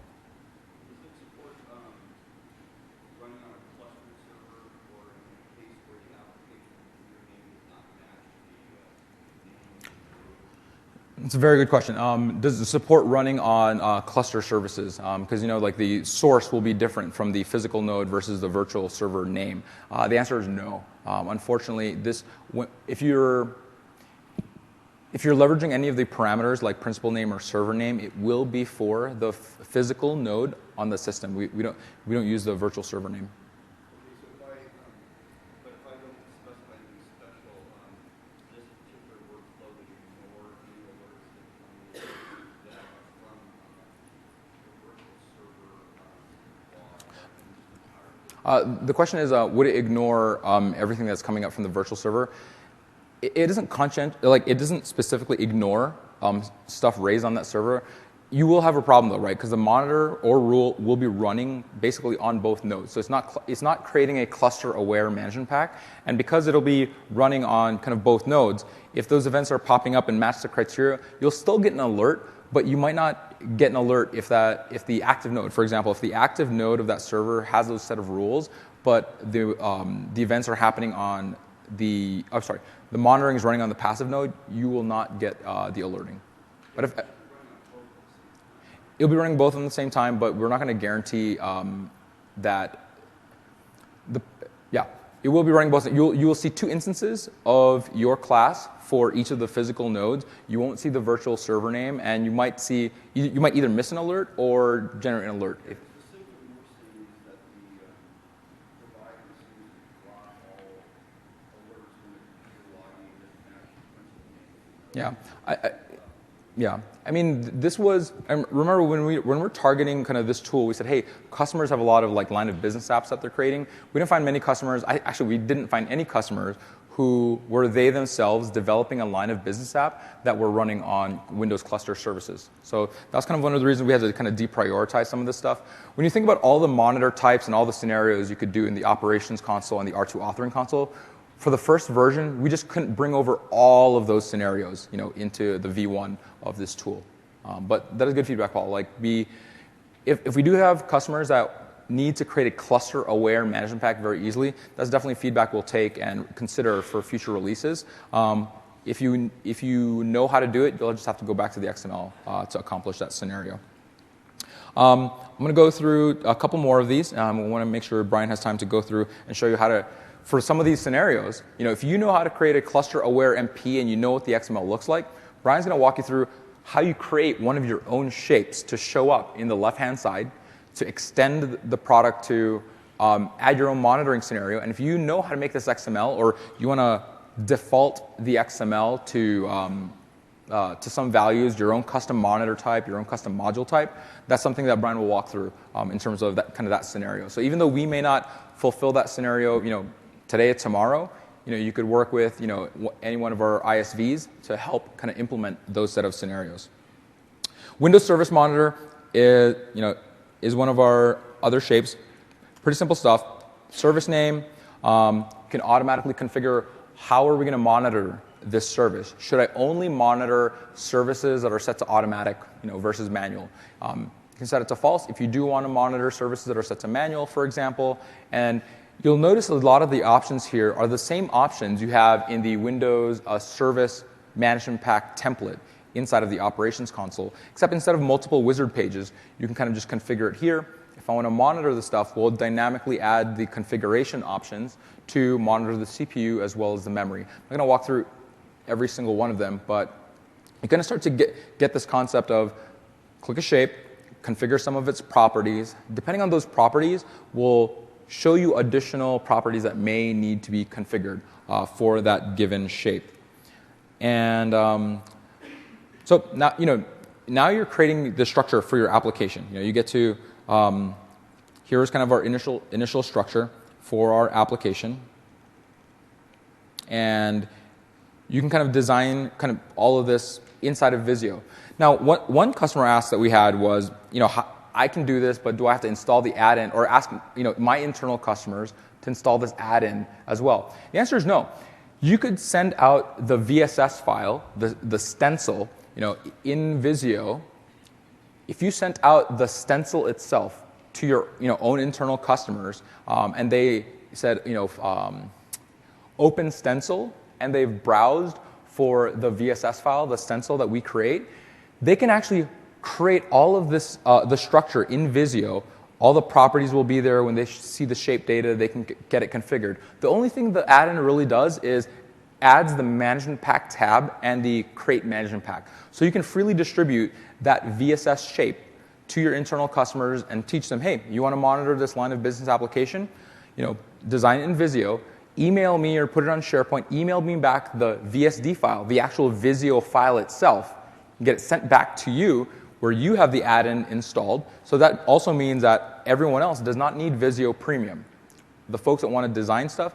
It's a very good question. Does it support running on cluster services? Because like the source will be different from the physical node versus the virtual server name. The answer is no. Unfortunately, if you're leveraging any of the parameters like principal name or server name, it will be for the physical node on the system. We don't use the virtual server name. The question is, would it ignore everything that's coming up from the virtual server? It doesn't it doesn't specifically ignore stuff raised on that server. You will have a problem though, right? Because the monitor or rule will be running basically on both nodes. So it's not creating a cluster-aware management pack, and because it'll be running on kind of both nodes, if those events are popping up and match the criteria, you'll still get an alert. But you might not get an alert if the active node, for example, if the active node of that server has those set of rules, but the events are happening on the monitoring is running on the passive node, you will not get the alerting. But if it'll be running both at the same time, but we're not going to guarantee that. It will be running both. You will see two instances of your class for each of the physical nodes. You won't see the virtual server name, and you might either miss an alert or generate an alert. I mean, this was. I remember when we're targeting kind of this tool, we said, hey, customers have a lot of line of business apps that they're creating. We didn't find many customers. We didn't find any customers who were they themselves developing a line of business app that were running on Windows cluster services. So that's kind of one of the reasons we had to kind of deprioritize some of this stuff. When you think about all the monitor types and all the scenarios you could do in the operations console and the R2 authoring console, for the first version, we just couldn't bring over all of those scenarios, into the V1 of this tool. But that is good feedback, Paul. If we do have customers that need to create a cluster-aware management pack very easily, that's definitely feedback we'll take and consider for future releases. If you know how to do it, you'll just have to go back to the XML to accomplish that scenario. I'm going to go through a couple more of these. We want to make sure Brian has time to go through and show you how to. For some of these scenarios, if you know how to create a cluster-aware MP and you know what the XML looks like, Brian's going to walk you through how you create one of your own shapes to show up in the left-hand side, to extend the product to add your own monitoring scenario. And if you know how to make this XML, or you want to default the XML to some values, your own custom monitor type, your own custom module type, that's something that Brian will walk through in terms of that scenario. So even though we may not fulfill that scenario, today or tomorrow, you could work with any one of our ISVs to help kind of implement those set of scenarios. Windows Service Monitor is one of our other shapes. Pretty simple stuff. Service name can automatically configure how are we going to monitor this service. Should I only monitor services that are set to automatic, versus manual? You can set it to false if you do want to monitor services that are set to manual, for example. And you'll notice a lot of the options here are the same options you have in the Windows Service Management Pack template inside of the Operations console, except instead of multiple wizard pages, you can kind of just configure it here. If I want to monitor the stuff, we'll dynamically add the configuration options to monitor the CPU as well as the memory. I'm going to walk through every single one of them, but you're going to start to get this concept of click a shape, configure some of its properties. Depending on those properties, we'll show you additional properties that may need to be configured for that given shape. And so now you're creating the structure for your application. You get to here's kind of our initial structure for our application. and you can kind of design kind of all of this inside of Visio. Now, one customer ask that we had was, I can do this, but do I have to install the add-in, or ask my internal customers to install this add-in as well? The answer is no. You could send out the VSS file, the stencil, in Visio. If you sent out the stencil itself to your own internal customers, and they said open stencil, and they've browsed for the VSS file, the stencil that we create, they can actually create all of this, the structure in Visio. All the properties will be there. When they see the shape data, they can get it configured. The only thing the add-in really does is adds the management pack tab and the create management pack. So you can freely distribute that VSS shape to your internal customers and teach them, hey, you want to monitor this line of business application? Design it in Visio. Email me or put it on SharePoint. Email me back the VSD file, the actual Visio file itself. Get it sent back to you where you have the add-in installed. So that also means that everyone else does not need Visio Premium. The folks that want to design stuff,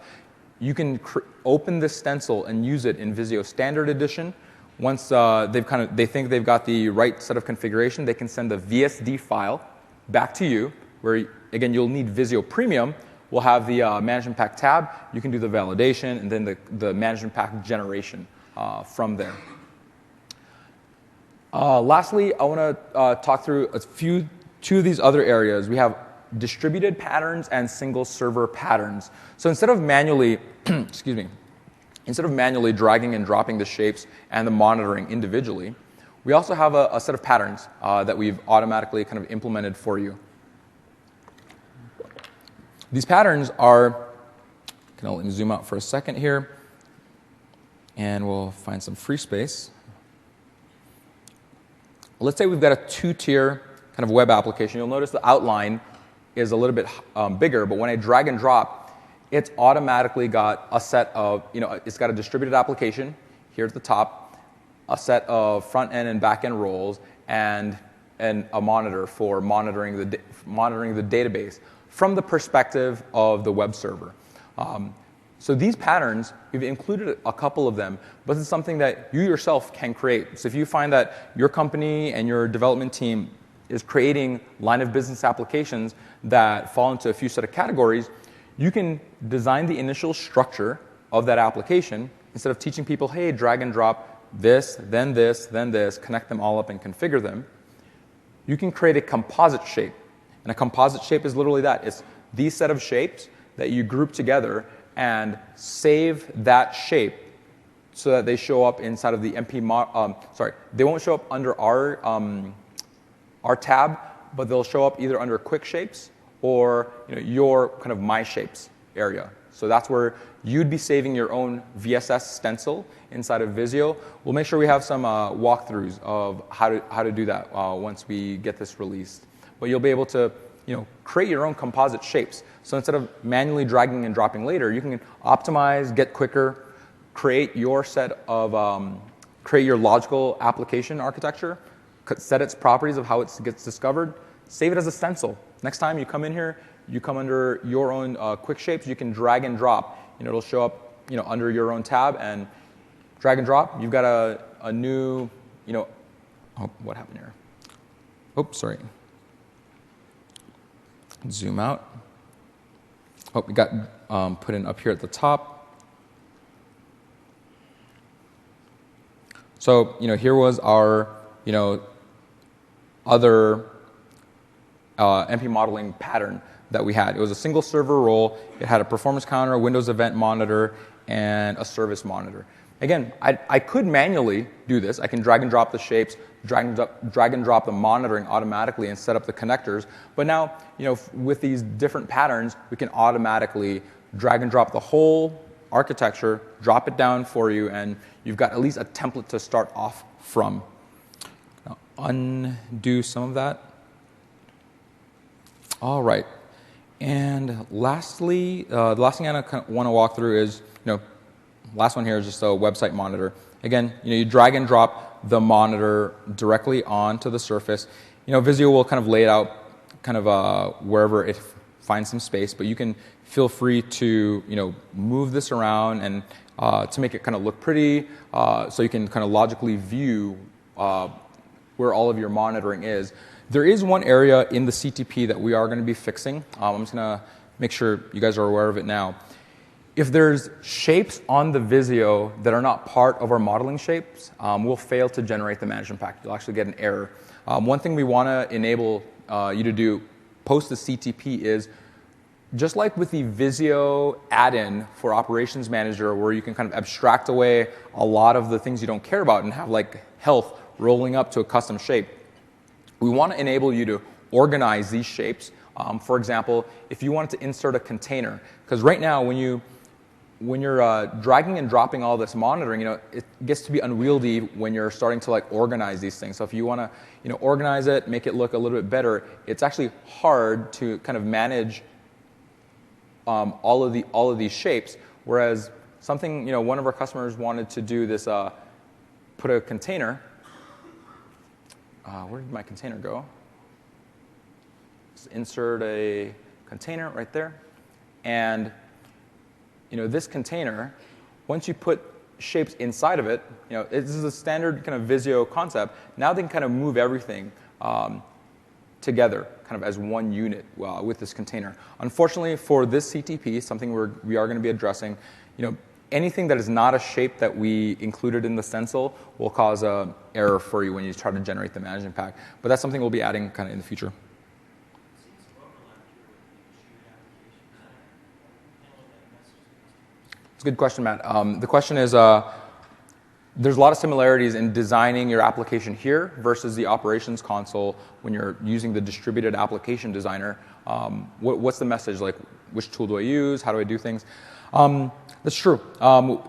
you can open this stencil and use it in Visio Standard Edition. Once they think they've got the right set of configuration, they can send the VSD file back to you, where again you'll need Visio Premium. We'll have the management pack tab. You can do the validation and then the management pack generation from there. Lastly, I want to talk through two of these other areas. We have distributed patterns and single server patterns. So instead of manually, instead of manually dragging and dropping the shapes and the monitoring individually, we also have a set of patterns that we've automatically kind of implemented for you. These patterns are, let me zoom out for a second here, and we'll find some free space. Let's say we've got a two-tier kind of web application. You'll notice the outline is a little bit bigger, but when I drag and drop, it's automatically got a set of, it's got a distributed application here at the top, a set of front-end and back-end roles, and a monitor for monitoring the database from the perspective of the web server. So these patterns, we've included a couple of them, but it's something that you yourself can create. So if you find that your company and your development team is creating line of business applications that fall into a few set of categories, you can design the initial structure of that application instead of teaching people, hey, drag and drop this, then this, then this, connect them all up and configure them. You can create a composite shape. And a composite shape is literally that. It's these set of shapes that you group together and save that shape so that they show up inside of the they won't show up under our tab, but they'll show up either under quick shapes or your kind of my shapes area. So that's where you'd be saving your own VSS stencil inside of Visio. We'll make sure we have some walkthroughs of how to do that once we get this released. But you'll be able to create your own composite shapes. So instead of manually dragging and dropping later, you can optimize, get quicker, create your set of create your logical application architecture, set its properties of how it gets discovered, save it as a stencil. Next time you come in here, you come under your own quick shapes, you can drag and drop. It'll show up under your own tab and drag and drop. You've got a new, oh, what happened here? Oops, sorry. Zoom out. Oh, we got put in up here at the top. So, here was our, other MP modeling pattern that we had. It was a single server role. It had a performance counter, a Windows event monitor, and a service monitor. Again, I could manually do this. I can drag and drop the shapes, drag and drop the monitoring automatically and set up the connectors. But now, with these different patterns, we can automatically drag and drop the whole architecture, drop it down for you, and you've got at least a template to start off from. Now, undo some of that. All right. And lastly, the last thing I want to walk through is, last one here is just a website monitor. Again, you drag and drop the monitor directly onto the surface. Visio will kind of lay it out kind of wherever it finds some space, but you can feel free to, move this around and to make it kind of look pretty, so you can kind of logically view where all of your monitoring is. There is one area in the CTP that we are going to be fixing. I'm just going to make sure you guys are aware of it now. If there's shapes on the Visio that are not part of our modeling shapes, we'll fail to generate the management pack. You'll actually get an error. One thing we want to enable you to do post the CTP is, just like with the Visio add-in for Operations Manager, where you can kind of abstract away a lot of the things you don't care about and have like health rolling up to a custom shape, we want to enable you to organize these shapes. For example, if you wanted to insert a container, because right now when you're dragging and dropping all this monitoring, it gets to be unwieldy when you're starting to like organize these things. So if you want to organize it, make it look a little bit better, it's actually hard to kind of manage all of these shapes. Whereas something, one of our customers wanted to do this, put a container. Where did my container go? Just insert a container right there, and this container, once you put shapes inside of it, this is a standard kind of Visio concept. Now they can kind of move everything together, kind of as one unit with this container. Unfortunately, for this CTP, something we are going to be addressing, anything that is not a shape that we included in the stencil will cause an error for you when you try to generate the management pack. But that's something we'll be adding kind of in the future. It's a good question, Matt. The question is, there's a lot of similarities in designing your application here versus the operations console when you're using the distributed application designer. What's the message? Like, which tool do I use? How do I do things? That's true.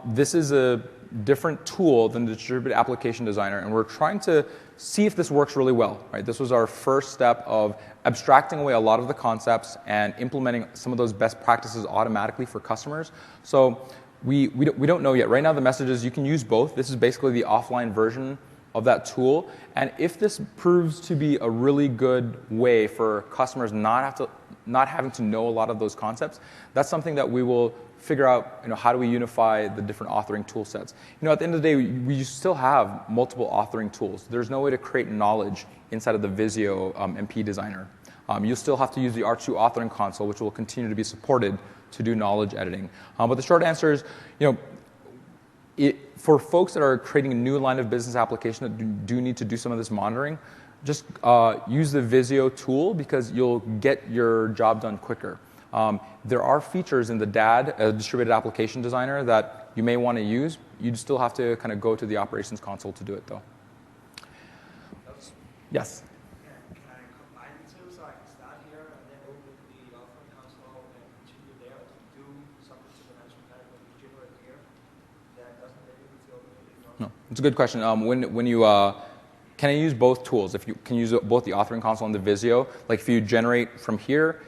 This is a different tool than the distributed application designer, and we're trying to see if this works really well. Right? This was our first step of abstracting away a lot of the concepts and implementing some of those best practices automatically for customers. So we don't know yet. Right now, the message is you can use both. This is basically the offline version of that tool. And if this proves to be a really good way for customers not having to know a lot of those concepts, that's something that we will figure out, how do we unify the different authoring tool sets. At the end of the day, we still have multiple authoring tools. There's no way to create knowledge inside of the Visio MP designer. You'll still have to use the R2 authoring console, which will continue to be supported to do knowledge editing. But the short answer is, for folks that are creating a new line of business application that do need to do some of this monitoring, just use the Visio tool because you'll get your job done quicker. There are features in the DAD, Distributed Application Designer, that you may want to use. You'd still have to kind of go to the operations console to do it, though. Yes? Can I combine the two so I can start here and then open the offering console and continue there to do something to the management pack when you generate here that doesn't enable you to open it? No, it's a good question. When you can I use both tools? If you can use both the authoring console and the Visio, like if you generate from here,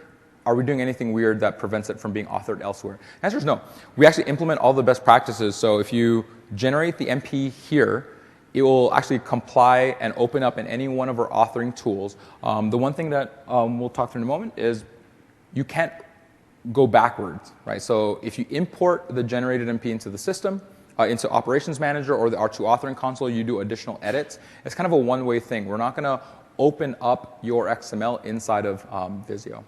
are we doing anything weird that prevents it from being authored elsewhere? The answer is no. We actually implement all the best practices. So if you generate the MP here, it will actually comply and open up in any one of our authoring tools. The one thing that we'll talk through in a moment is you can't go backwards, right? So if you import the generated MP into the system, into Operations Manager or the R2 authoring console, you do additional edits. It's kind of a one-way thing. We're not going to open up your XML inside of Visio.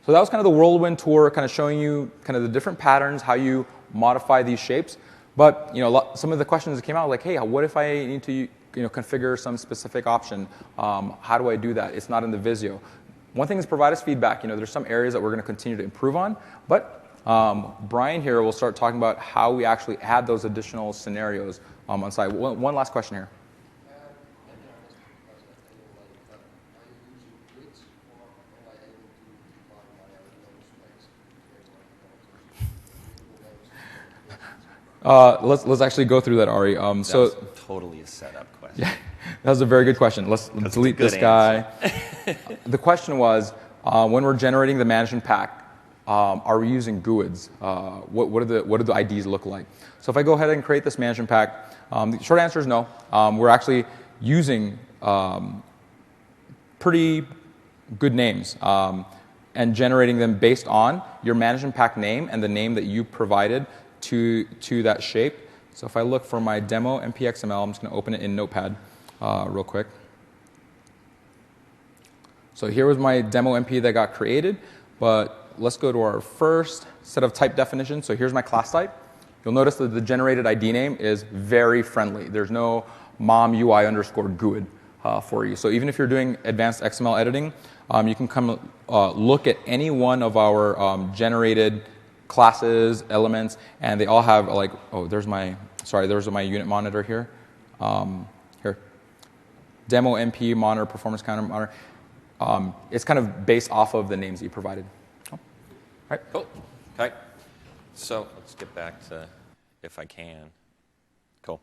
So that was kind of the whirlwind tour, kind of showing you kind of the different patterns, how you modify these shapes. But some of the questions that came out, like, hey, what if I need to configure some specific option? How do I do that? It's not in the Visio. One thing is provide us feedback. There's some areas that we're going to continue to improve on. But Brian here will start talking about how we actually add those additional scenarios on site. One last question here. Let's actually go through that, Ari. That's totally a setup question. Yeah, that was a very good question. Let's delete this guy. The question was, when we're generating the management pack, are we using GUIDs? What do the IDs look like? So if I go ahead and create this management pack, the short answer is no. We're actually using pretty good names and generating them based on your management pack name and the name that you provided to that shape. So if I look for my demo MP.xml, I'm just going to open it in Notepad real quick. So here was my demo MP that got created, but let's go to our first set of type definitions. So here's my class type. You'll notice that the generated ID name is very friendly. There's no mom UI underscore GUID for you. So even if you're doing advanced XML editing, you can come look at any one of our generated classes, elements, and they all have like, oh, there's my unit monitor here. Here, demo MP monitor, performance counter monitor. It's kind of based off of the names that you provided. Oh. All right. Cool. Okay. So let's get back to, if I can. Cool.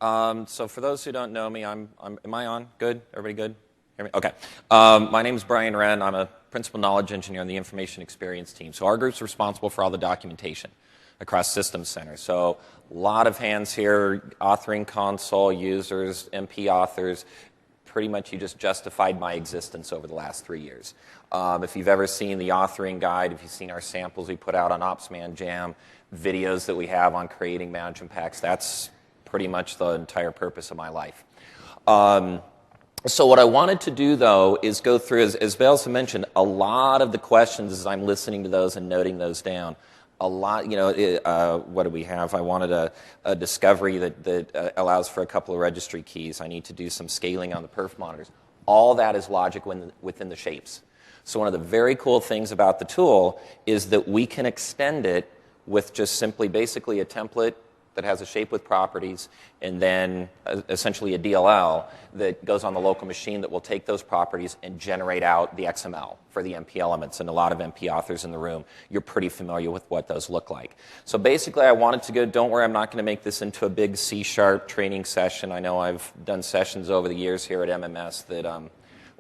So for those who don't know me, am I on? Good? Everybody good? Hear me? Okay. My name is Brian Wren. I'm a principal knowledge engineer on the information experience team. So our group's responsible for all the documentation across Systems Center. So a lot of hands here, authoring console, users, MP authors. Pretty much you just justified my existence over the last 3 years. If you've ever seen the authoring guide, if you've seen our samples we put out on OpsMan Jam, videos that we have on creating management packs, that's pretty much the entire purpose of my life. So what I wanted to do, though, is go through, as Bales mentioned, a lot of the questions as I'm listening to those and noting those down. A lot, what do we have? I wanted a discovery that allows for a couple of registry keys. I need to do some scaling on the perf monitors. All that is logic within the shapes. So one of the very cool things about the tool is that we can extend it with just simply basically a template that has a shape with properties, and then essentially a DLL that goes on the local machine that will take those properties and generate out the XML for the MP elements. And a lot of MP authors in the room, you're pretty familiar with what those look like. So basically I wanted to go, don't worry, I'm not going to make this into a big C# training session. I know I've done sessions over the years here at MMS that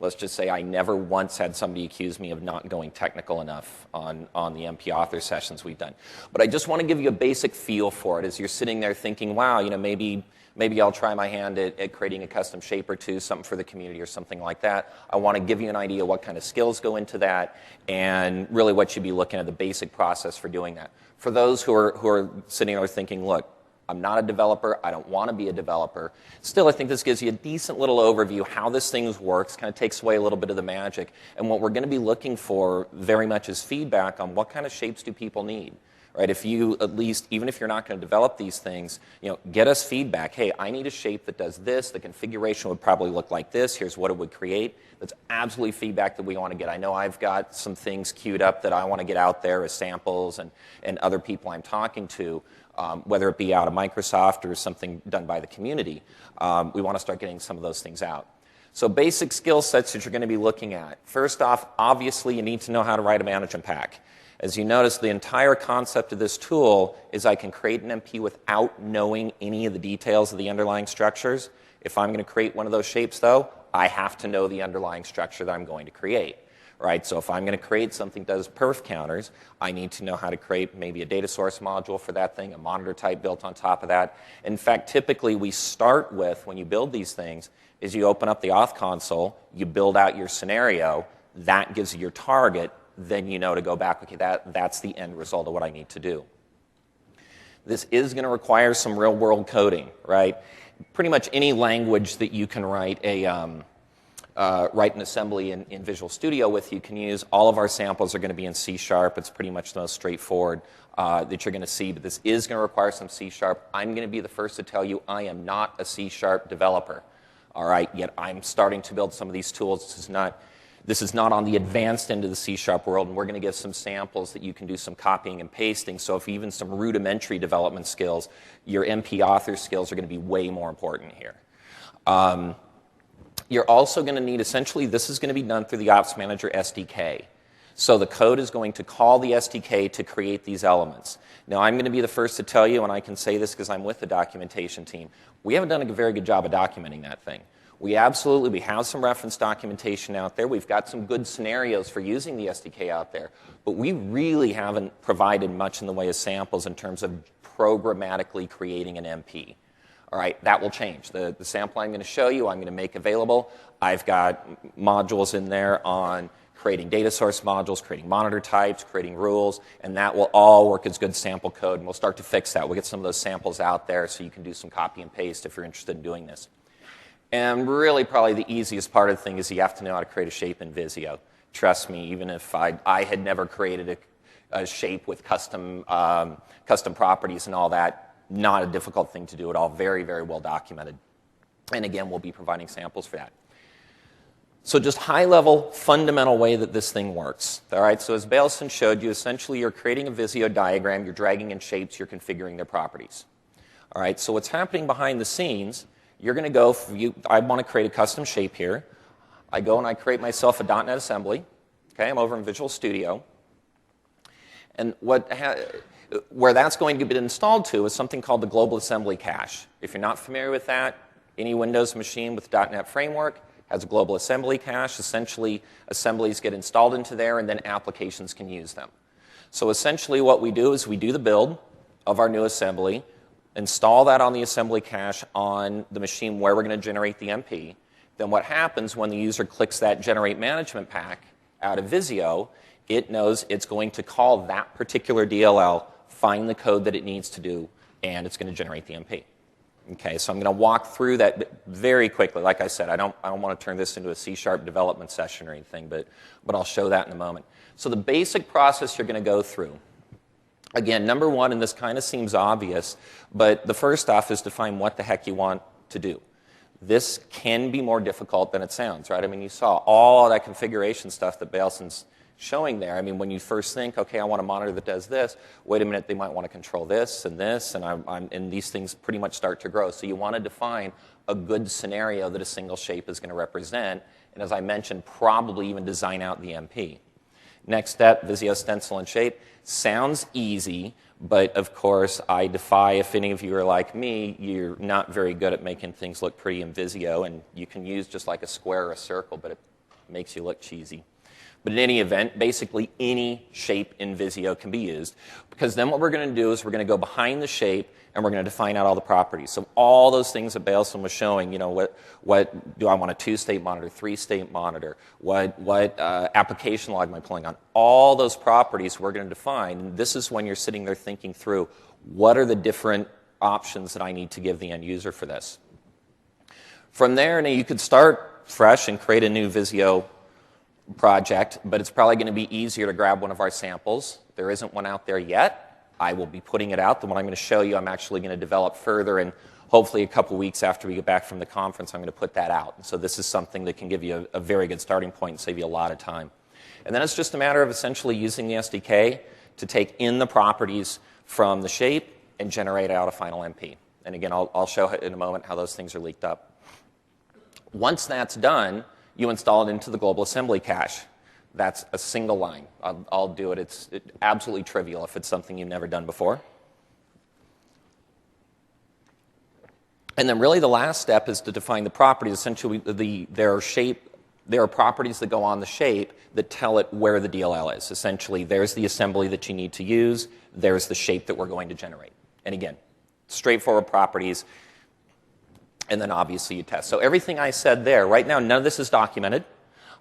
let's just say I never once had somebody accuse me of not going technical enough on the MP author sessions we've done. But I just want to give you a basic feel for it as you're sitting there thinking, wow, maybe I'll try my hand at creating a custom shape or two, something for the community or something like that. I want to give you an idea what kind of skills go into that and really what you'd be looking at, the basic process for doing that. For those who are sitting there thinking, look, I'm not a developer. I don't want to be a developer. Still, I think this gives you a decent little overview how this thing works, kind of takes away a little bit of the magic. And what we're going to be looking for very much is feedback on what kind of shapes do people need. Right? If you at least, even if you're not going to develop these things, get us feedback. Hey, I need a shape that does this. The configuration would probably look like this. Here's what it would create. That's absolutely feedback that we want to get. I know I've got some things queued up that I want to get out there as samples and other people I'm talking to. Whether it be out of Microsoft or something done by the community, we want to start getting some of those things out. So basic skill sets that you're going to be looking at. First off, obviously, you need to know how to write a management pack. As you notice, the entire concept of this tool is I can create an MP without knowing any of the details of the underlying structures. If I'm going to create one of those shapes, though, I have to know the underlying structure that I'm going to create. Right? So if I'm going to create something that does perf counters, I need to know how to create maybe a data source module for that thing, a monitor type built on top of that. In fact, typically we start with, when you build these things, is you open up the auth console, you build out your scenario, that gives you your target, then you know to go back, okay, that's the end result of what I need to do. This is going to require some real-world coding, right? Pretty much any language that you can write write an assembly in Visual Studio with, you can use. All of our samples are going to be in C#. It's pretty much the most straightforward that you're going to see, but this is going to require some C#. I'm going to be the first to tell you I am not a C# developer, all right? Yet I'm starting to build some of these tools. This is not on the advanced end of the C# world, and we're going to give some samples that you can do some copying and pasting, so if even some rudimentary development skills, your MP author skills are going to be way more important here. You're also going to need, essentially, this is going to be done through the Ops Manager SDK. So the code is going to call the SDK to create these elements. Now, I'm going to be the first to tell you, and I can say this because I'm with the documentation team, we haven't done a very good job of documenting that thing. We have some reference documentation out there. We've got some good scenarios for using the SDK out there, but we really haven't provided much in the way of samples in terms of programmatically creating an MP. All right, that will change. The sample I'm going to show you, I'm going to make available. I've got modules in there on creating data source modules, creating monitor types, creating rules, and that will all work as good sample code, and we'll start to fix that. We'll get some of those samples out there so you can do some copy and paste if you're interested in doing this. And really probably the easiest part of the thing is you have to know how to create a shape in Visio. Trust me, even if I had never created a shape with custom properties and all that, not a difficult thing to do at all, very, very well documented. And again, we'll be providing samples for that. So just high-level, fundamental way that this thing works. All right, so as Bailson showed you, essentially you're creating a Visio diagram, you're dragging in shapes, you're configuring their properties. All right, so what's happening behind the scenes, you're going to go, I want to create a custom shape here. I go and I create myself a .NET assembly. Okay, I'm over in Visual Studio. And where that's going to be installed to is something called the Global Assembly Cache. If you're not familiar with that, any Windows machine with .NET Framework has a Global Assembly Cache. Essentially, assemblies get installed into there, and then applications can use them. So essentially what we do is we do the build of our new assembly, install that on the assembly cache on the machine where we're going to generate the MP. Then what happens when the user clicks that Generate Management Pack out of Visio, it knows it's going to call that particular DLL, find the code that it needs to do, and it's going to generate the MP. Okay, so I'm going to walk through that very quickly. Like I said, I don't want to turn this into a C# development session or anything, but I'll show that in a moment. So the basic process you're going to go through. Again, number one, and this kind of seems obvious, but the first off is define what the heck you want to do. This can be more difficult than it sounds, right? I mean, you saw all that configuration stuff that Bailson's showing there. I mean, when you first think, okay, I want a monitor that does this, wait a minute, they might want to control this, and and these things pretty much start to grow. So you want to define a good scenario that a single shape is going to represent, and as I mentioned, probably even design out the MP. Next step, Visio stencil and shape. Sounds easy, but of course, I defy, if any of you are like me, you're not very good at making things look pretty in Visio, and you can use just like a square or a circle, but it makes you look cheesy. But in any event, basically any shape in Visio can be used, because then what we're going to do is we're going to go behind the shape and we're going to define out all the properties. So all those things that Bailson was showing, you know, what do I want, a 2-state monitor, 3-state monitor, what application log am I pulling on? All those properties we're going to define, and this is when you're sitting there thinking through what are the different options that I need to give the end user for this. From there, now you could start fresh and create a new Visio project, but it's probably going to be easier to grab one of our samples. There isn't one out there yet. I will be putting it out. The one I'm going to show you, I'm actually going to develop further, and hopefully a couple weeks after we get back from the conference, I'm going to put that out. And so this is something that can give you a very good starting point and save you a lot of time. And then it's just a matter of essentially using the SDK to take in the properties from the shape and generate out a final MP. And again, I'll show in a moment how those things are leaked up. Once that's done, you install it into the global assembly cache. That's a single line. I'll do it. It's absolutely trivial if it's something you've never done before. And then really the last step is to define the properties. Essentially, there are properties that go on the shape that tell it where the DLL is. Essentially, there's the assembly that you need to use. There's the shape that we're going to generate. And again, straightforward properties. And then obviously you test. So everything I said there, right now none of this is documented.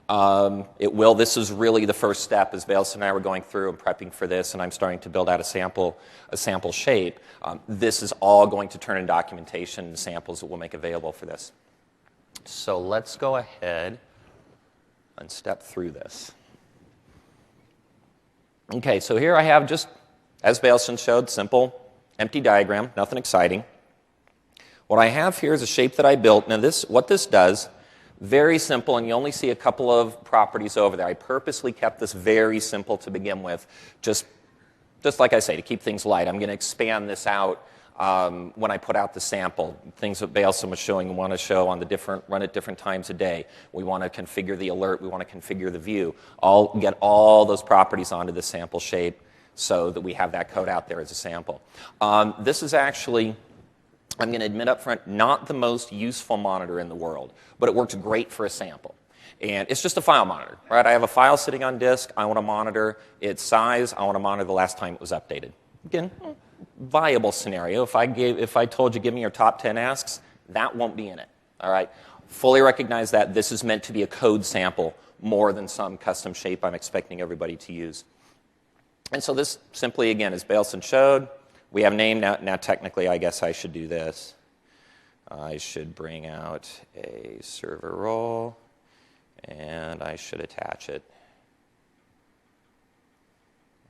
This is really the first step as Bailson and I were going through and prepping for this, and I'm starting to build out a sample shape. This is all going to turn in documentation and samples that we'll make available for this. So let's go ahead and step through this. Okay, so here I have just, as Bailson showed, simple, empty diagram, nothing exciting. What I have here is a shape that I built. Now what this does, very simple, and you only see a couple of properties over there. I purposely kept this very simple to begin with, just like I say, to keep things light. I'm going to expand this out when I put out the sample. Things that Bailson was showing, we want to show on run at different times a day. We want to configure the alert. We want to configure the view. I'll get all those properties onto the sample shape so that we have that code out there as a sample. This is actually, I'm going to admit up front, not the most useful monitor in the world, but it works great for a sample. And it's just a file monitor, right? I have a file sitting on disk. I want to monitor its size. I want to monitor the last time it was updated. Again, viable scenario. If I told you, give me your top 10 asks, that won't be in it, all right? Fully recognize that this is meant to be a code sample more than some custom shape I'm expecting everybody to use. And so this simply, again, as Bailson showed, we have a name. Now technically, I guess I should do this. I should bring out a server role, and I should attach it.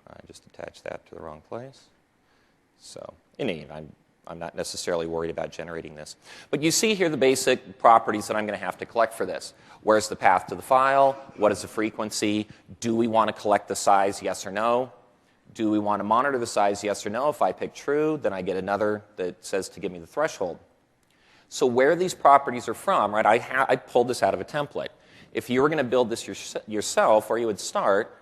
I just attached that to the wrong place. So, in any event, I'm not necessarily worried about generating this. But you see here the basic properties that I'm going to have to collect for this. Where's the path to the file? What is the frequency? Do we want to collect the size, yes or no? Do we want to monitor the size, yes or no? If I pick true, then I get another that says to give me the threshold. So where these properties are from, right, I pulled this out of a template. If you were going to build this yourself, where you would start,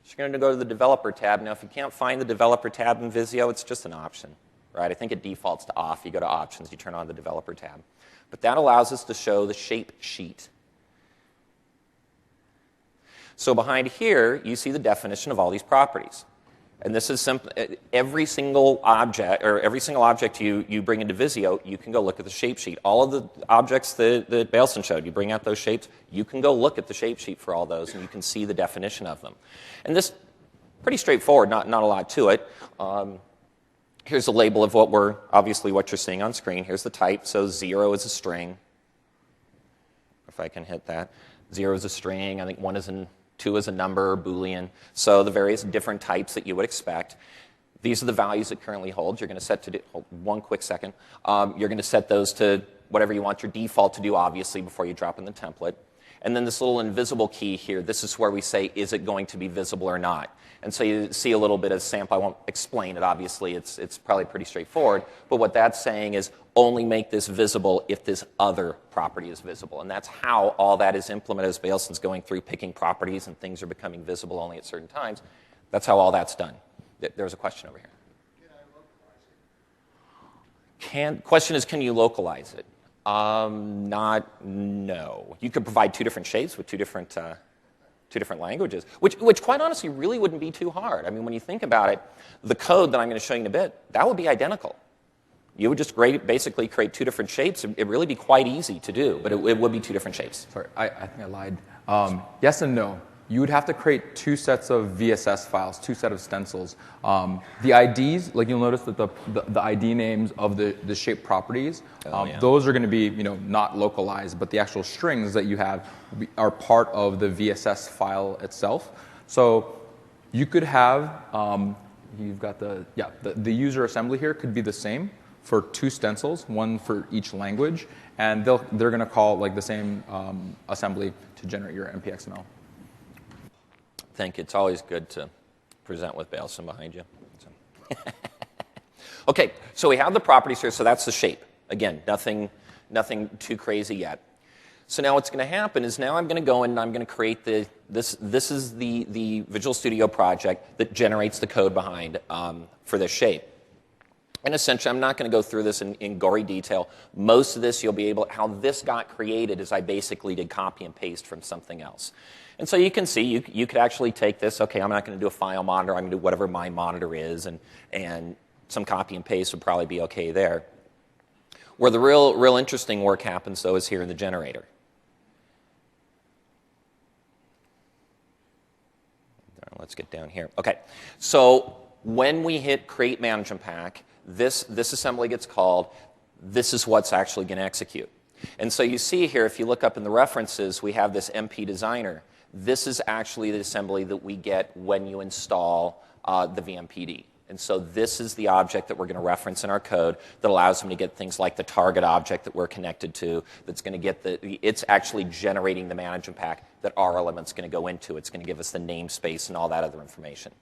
you're going to go to the Developer tab. Now, if you can't find the Developer tab in Visio, it's just an option, right? I think it defaults to off. You go to Options, you turn on the Developer tab. But that allows us to show the shape sheet. So behind here, you see the definition of all these properties. And this is simple. Every single object you bring into Visio, you can go look at the shape sheet. All of the objects that Bailson showed, you bring out those shapes, you can go look at the shape sheet for all those, and you can see the definition of them. And this, pretty straightforward, not a lot to it. Here's the label of obviously what you're seeing on screen. Here's the type, so 0 is a string. If I can hit that. 0 is a string, I think 2 is a number, Boolean. So the various different types that you would expect. These are the values it currently holds. You're going to set hold one quick second. You're going to set those to whatever you want your default to do, obviously, before you drop in the template. And then this little invisible key here, this is where we say, is it going to be visible or not? And so you see a little bit of sample. I won't explain it, obviously. It's probably pretty straightforward. But what that's saying is only make this visible if this other property is visible. And that's how all that is implemented as Bailson's going through picking properties and things are becoming visible only at certain times. That's how all that's done. There's a question over here. Question is, can you localize it? No. You could provide two different shapes with two different languages, which quite honestly really wouldn't be too hard. I mean, when you think about it, the code that I'm going to show you in a bit, that would be identical. You would just basically create two different shapes. It'd really be quite easy to do, but it would be two different shapes. Sorry, I think I lied. Yes and no. You would have to create two sets of VSS files, two sets of stencils. The IDs, like you'll notice that the ID names of the shape properties, those are going to be not localized, but the actual strings that you have are part of the VSS file itself. So you could have, you've got the user assembly here could be the same for two stencils, one for each language, and they're going to call like the same assembly to generate your MPXML. I think it's always good to present with Bailson behind you. So. Okay, so we have the properties here, so that's the shape. Again, nothing too crazy yet. So now what's going to happen is now I'm going to go in and I'm going to create this is the Visual Studio project that generates the code behind for this shape. And essentially, I'm not going to go through this in gory detail. Most of this, you'll be able, how this got created is I basically did copy and paste from something else. And so you can see, you could actually take this, okay, I'm not going to do a file monitor, I'm going to do whatever my monitor is, and some copy and paste would probably be okay there. Where the real interesting work happens, though, is here in the generator. Let's get down here. Okay, so when we hit Create Management Pack, this assembly gets called. This is what's actually going to execute. And so you see here, if you look up in the references, we have this MP Designer. This is actually the assembly that we get when you install the VMPD. And so this is the object that we're going to reference in our code that allows them to get things like the target object that we're connected to, that's going to get it's actually generating the management pack that our element's going to go into. It's going to give us the namespace and all that other information.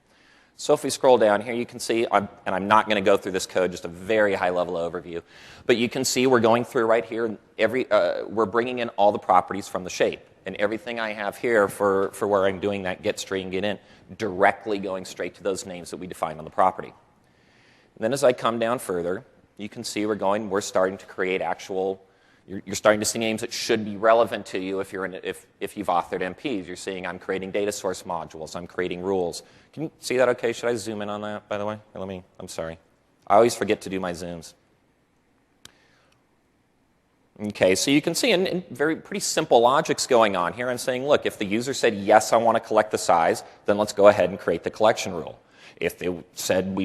So if we scroll down here, you can see, and I'm not going to go through this code, just a very high-level overview, but you can see we're going through right here, we're bringing in all the properties from the shape. And everything I have here for where I'm doing that get string, get in, directly going straight to those names that we defined on the property. And then as I come down further, you can see we're starting to create actual, you're starting to see names that should be relevant to you if you've authored MPs. You're seeing I'm creating data source modules, I'm creating rules. Can you see that okay? Should I zoom in on that, by the way? I'm sorry. I always forget to do my zooms. Okay, so you can see in pretty simple logics going on here and saying, look, if the user said, yes, I want to collect the size, then let's go ahead and create the collection rule. If they said,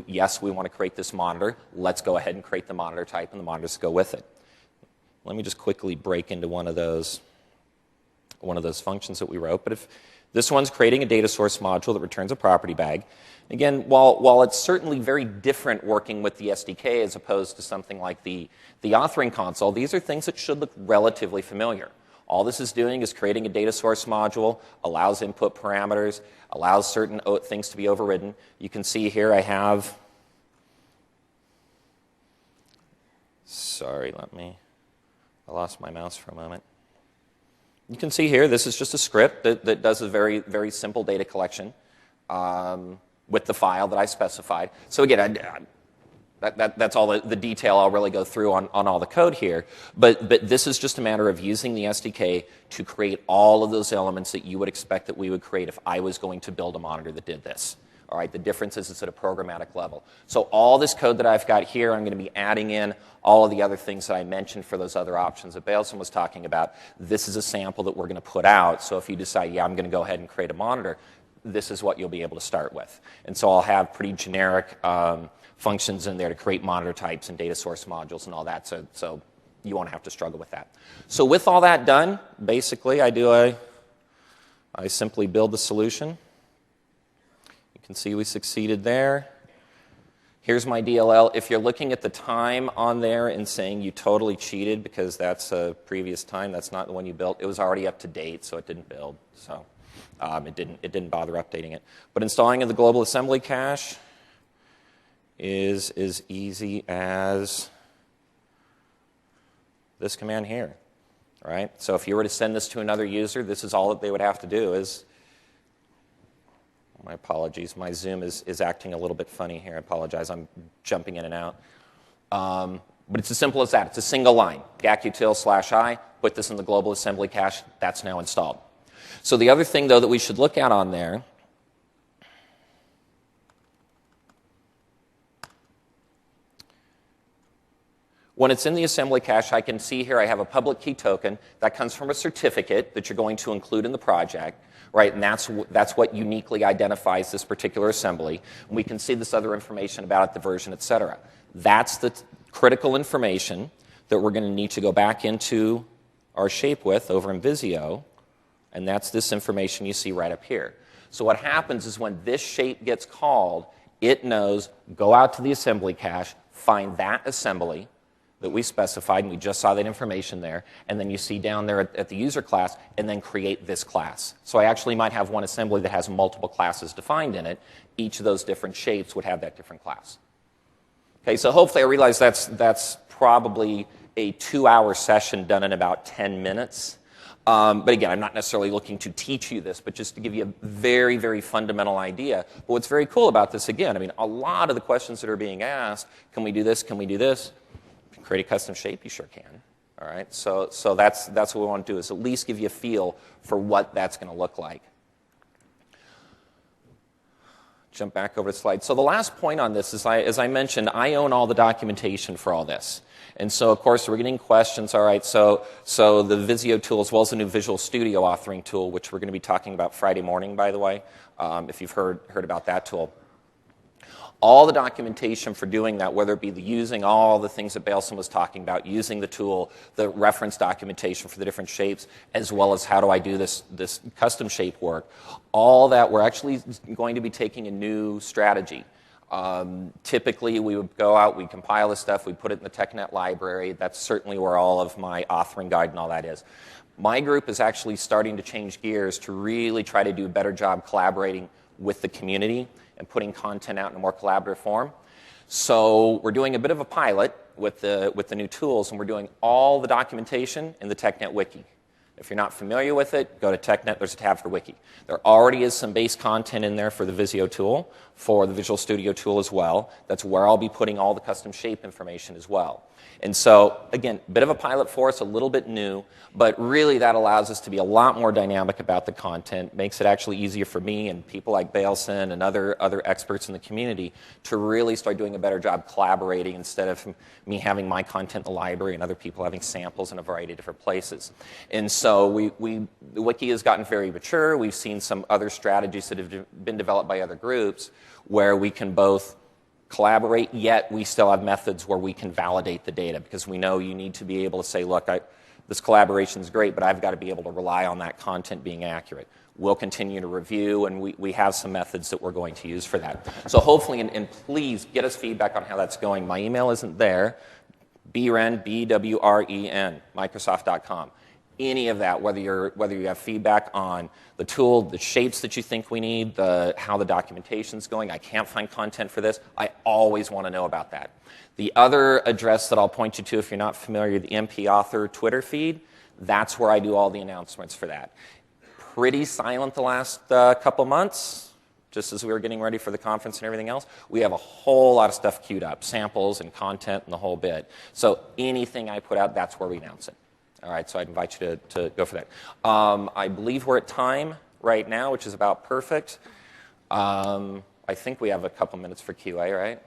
yes, we want to create this monitor, let's go ahead and create the monitor type and the monitors go with it. Let me just quickly break into one of those functions that we wrote. But if this one's creating a data source module that returns a property bag, again, while it's certainly very different working with the SDK as opposed to something like the authoring console, these are things that should look relatively familiar. All this is doing is creating a data source module, allows input parameters, allows certain things to be overridden. You can see here I have, I lost my mouse for a moment. You can see here, this is just a script that does a very, very simple data collection with the file that I specified. So again, that's all the detail I'll really go through on all the code here. But this is just a matter of using the SDK to create all of those elements that you would expect that we would create if I was going to build a monitor that did this. All right, the difference is it's at a programmatic level. So all this code that I've got here, I'm going to be adding in all of the other things that I mentioned for those other options that Baleson was talking about. This is a sample that we're going to put out. So if you decide, yeah, I'm going to go ahead and create a monitor, this is what you'll be able to start with. And so I'll have pretty generic functions in there to create monitor types and data source modules and all that. So you won't have to struggle with that. So with all that done, basically I simply build the solution. You can see we succeeded there. Here's my DLL. If you're looking at the time on there and saying you totally cheated because that's a previous time, that's not the one you built, it was already up to date, so it didn't build. So it didn't bother updating it. But installing in the global assembly cache is as easy as this command here. All right? So if you were to send this to another user, this is all that they would have to do is, my apologies, my Zoom is acting a little bit funny here. I apologize, I'm jumping in and out. But it's as simple as that. It's a single line, gacutil/I, put this in the global assembly cache, that's now installed. So the other thing, though, that we should look at on there, when it's in the assembly cache, I can see here I have a public key token that comes from a certificate that you're going to include in the project, right? And that's what uniquely identifies this particular assembly. And we can see this other information about it, the version, et cetera. That's the critical information that we're going to need to go back into our shape with over in Visio, and that's this information you see right up here. So what happens is when this shape gets called, it knows, go out to the assembly cache, find that assembly that we specified, and we just saw that information there, and then you see down there at the user class, and then create this class. So I actually might have one assembly that has multiple classes defined in it. Each of those different shapes would have that different class. Okay, so hopefully I realize that's probably a 2-hour session done in about 10 minutes. But again, I'm not necessarily looking to teach you this, but just to give you a very, very fundamental idea. But what's very cool about this, again, I mean, a lot of the questions that are being asked, can we do this, can we do this? Create a custom shape, you sure can. All right, so that's what we want to do, is at least give you a feel for what that's going to look like. Jump back over the slide. So the last point on this is, as I mentioned, I own all the documentation for all this. And so, of course, we're getting questions. All right, so the Visio tool, as well as the new Visual Studio authoring tool, which we're going to be talking about Friday morning, by the way, if you've heard about that tool. All the documentation for doing that, whether it be using all the things that Baleson was talking about, using the tool, the reference documentation for the different shapes, as well as how do I do this custom shape work, all that, we're actually going to be taking a new strategy. Typically, we would go out, we'd compile this stuff, we'd put it in the TechNet library. That's certainly where all of my authoring guide and all that is. My group is actually starting to change gears to really try to do a better job collaborating with the community and putting content out in a more collaborative form. So we're doing a bit of a pilot with the new tools, and we're doing all the documentation in the TechNet Wiki. If you're not familiar with it, go to TechNet, there's a tab for Wiki. There already is some base content in there for the Visio tool, for the Visual Studio tool as well. That's where I'll be putting all the custom shape information as well. And so, again, bit of a pilot for us, a little bit new, but really that allows us to be a lot more dynamic about the content, makes it actually easier for me and people like Bailson and other experts in the community to really start doing a better job collaborating instead of me having my content in the library and other people having samples in a variety of different places. And so the wiki has gotten very mature. We've seen some other strategies that have been developed by other groups where we can both collaborate, yet we still have methods where we can validate the data, because we know you need to be able to say, look, this collaboration is great, but I've got to be able to rely on that content being accurate. We'll continue to review, and we have some methods that we're going to use for that. So hopefully, and please get us feedback on how that's going. My email isn't there, bwren, B-W-R-E-N, Microsoft.com. Any of that, whether you have feedback on the tool, the shapes that you think we need, how the documentation's going, I can't find content for this, I always want to know about that. The other address that I'll point you to, if you're not familiar, the MP Author Twitter feed, that's where I do all the announcements for that. Pretty silent the last couple months, just as we were getting ready for the conference and everything else. We have a whole lot of stuff queued up, samples and content and the whole bit. So anything I put out, that's where we announce it. All right, so I'd invite you to go for that. I believe we're at time right now, which is about perfect. I think we have a couple minutes for QA, right?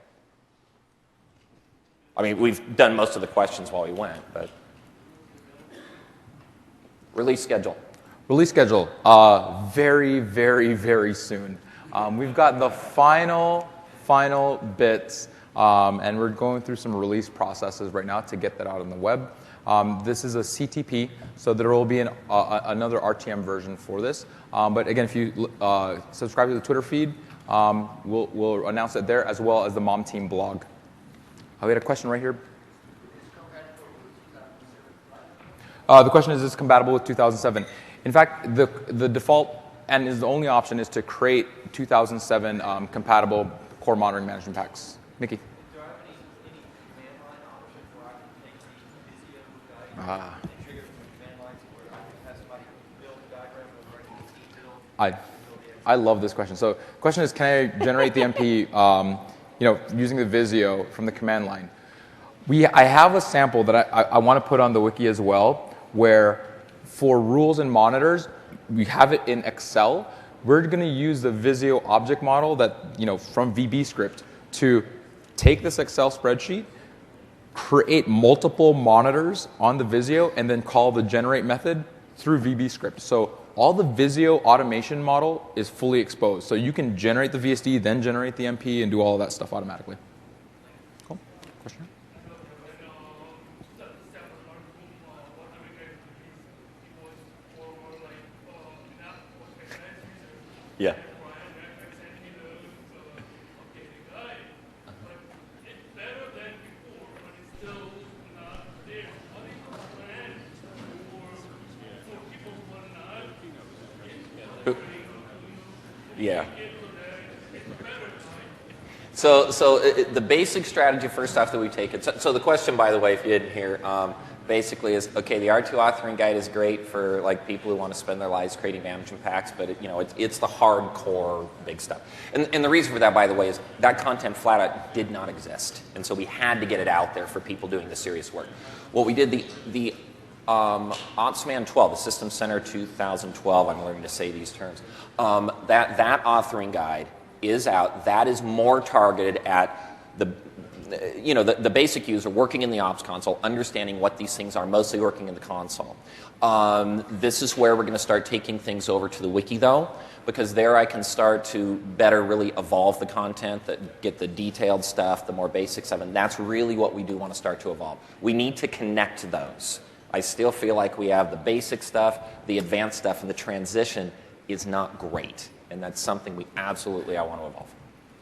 I mean, we've done most of the questions while we went, but release schedule. Release schedule, very, very, very soon. We've got the final bits, and we're going through some release processes right now to get that out on the web. This is a CTP, so there will be another RTM version for this. But again, if you subscribe to the Twitter feed, we'll announce it there, as well as the Mom Team blog. We had a question right here. The question is this compatible with 2007? In fact, the default and is the only option is to create 2007 compatible core monitoring management packs. Mickey. Do I have any command line option where I can take the Visio guide and trigger from the command line to where I can have somebody build the diagram or writing the team build? I love this question. So the question is, can I generate the MP using the Visio from the command line? I have a sample that I want to put on the wiki as well, where for rules and monitors, we have it in Excel. We're going to use the Visio object model that from VBScript to take this Excel spreadsheet, create multiple monitors on the Visio, and then call the generate method through VBScript. So all the Visio automation model is fully exposed. So you can generate the VSD, then generate the MP, and do all of that stuff automatically. Cool. Question? Yeah. Yeah. So the basic strategy first off that we take, so the question, by the way, if you didn't hear, basically is, okay, the R2 authoring guide is great for like people who want to spend their lives creating management packs, but it's the hardcore big stuff. And the reason for that, by the way, is that content flat out did not exist. And so we had to get it out there for people doing the serious work. What we did, the OtsMan 12, the System Center 2012, I'm learning to say these terms, that authoring guide is out. That is more targeted at the basic user working in the ops console, understanding what these things are, mostly working in the console. This is where we're going to start taking things over to the wiki, though, because there I can start to better really evolve the content, get the detailed stuff, the more basic stuff, and that's really what we do want to start to evolve. We need to connect those. I still feel like we have the basic stuff, the advanced stuff, and the transition is not great. And that's something I want to evolve.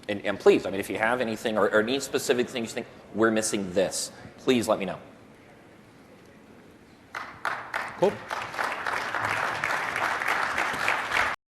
And please, if you have anything or need specific things you think, we're missing this, please let me know. Cool.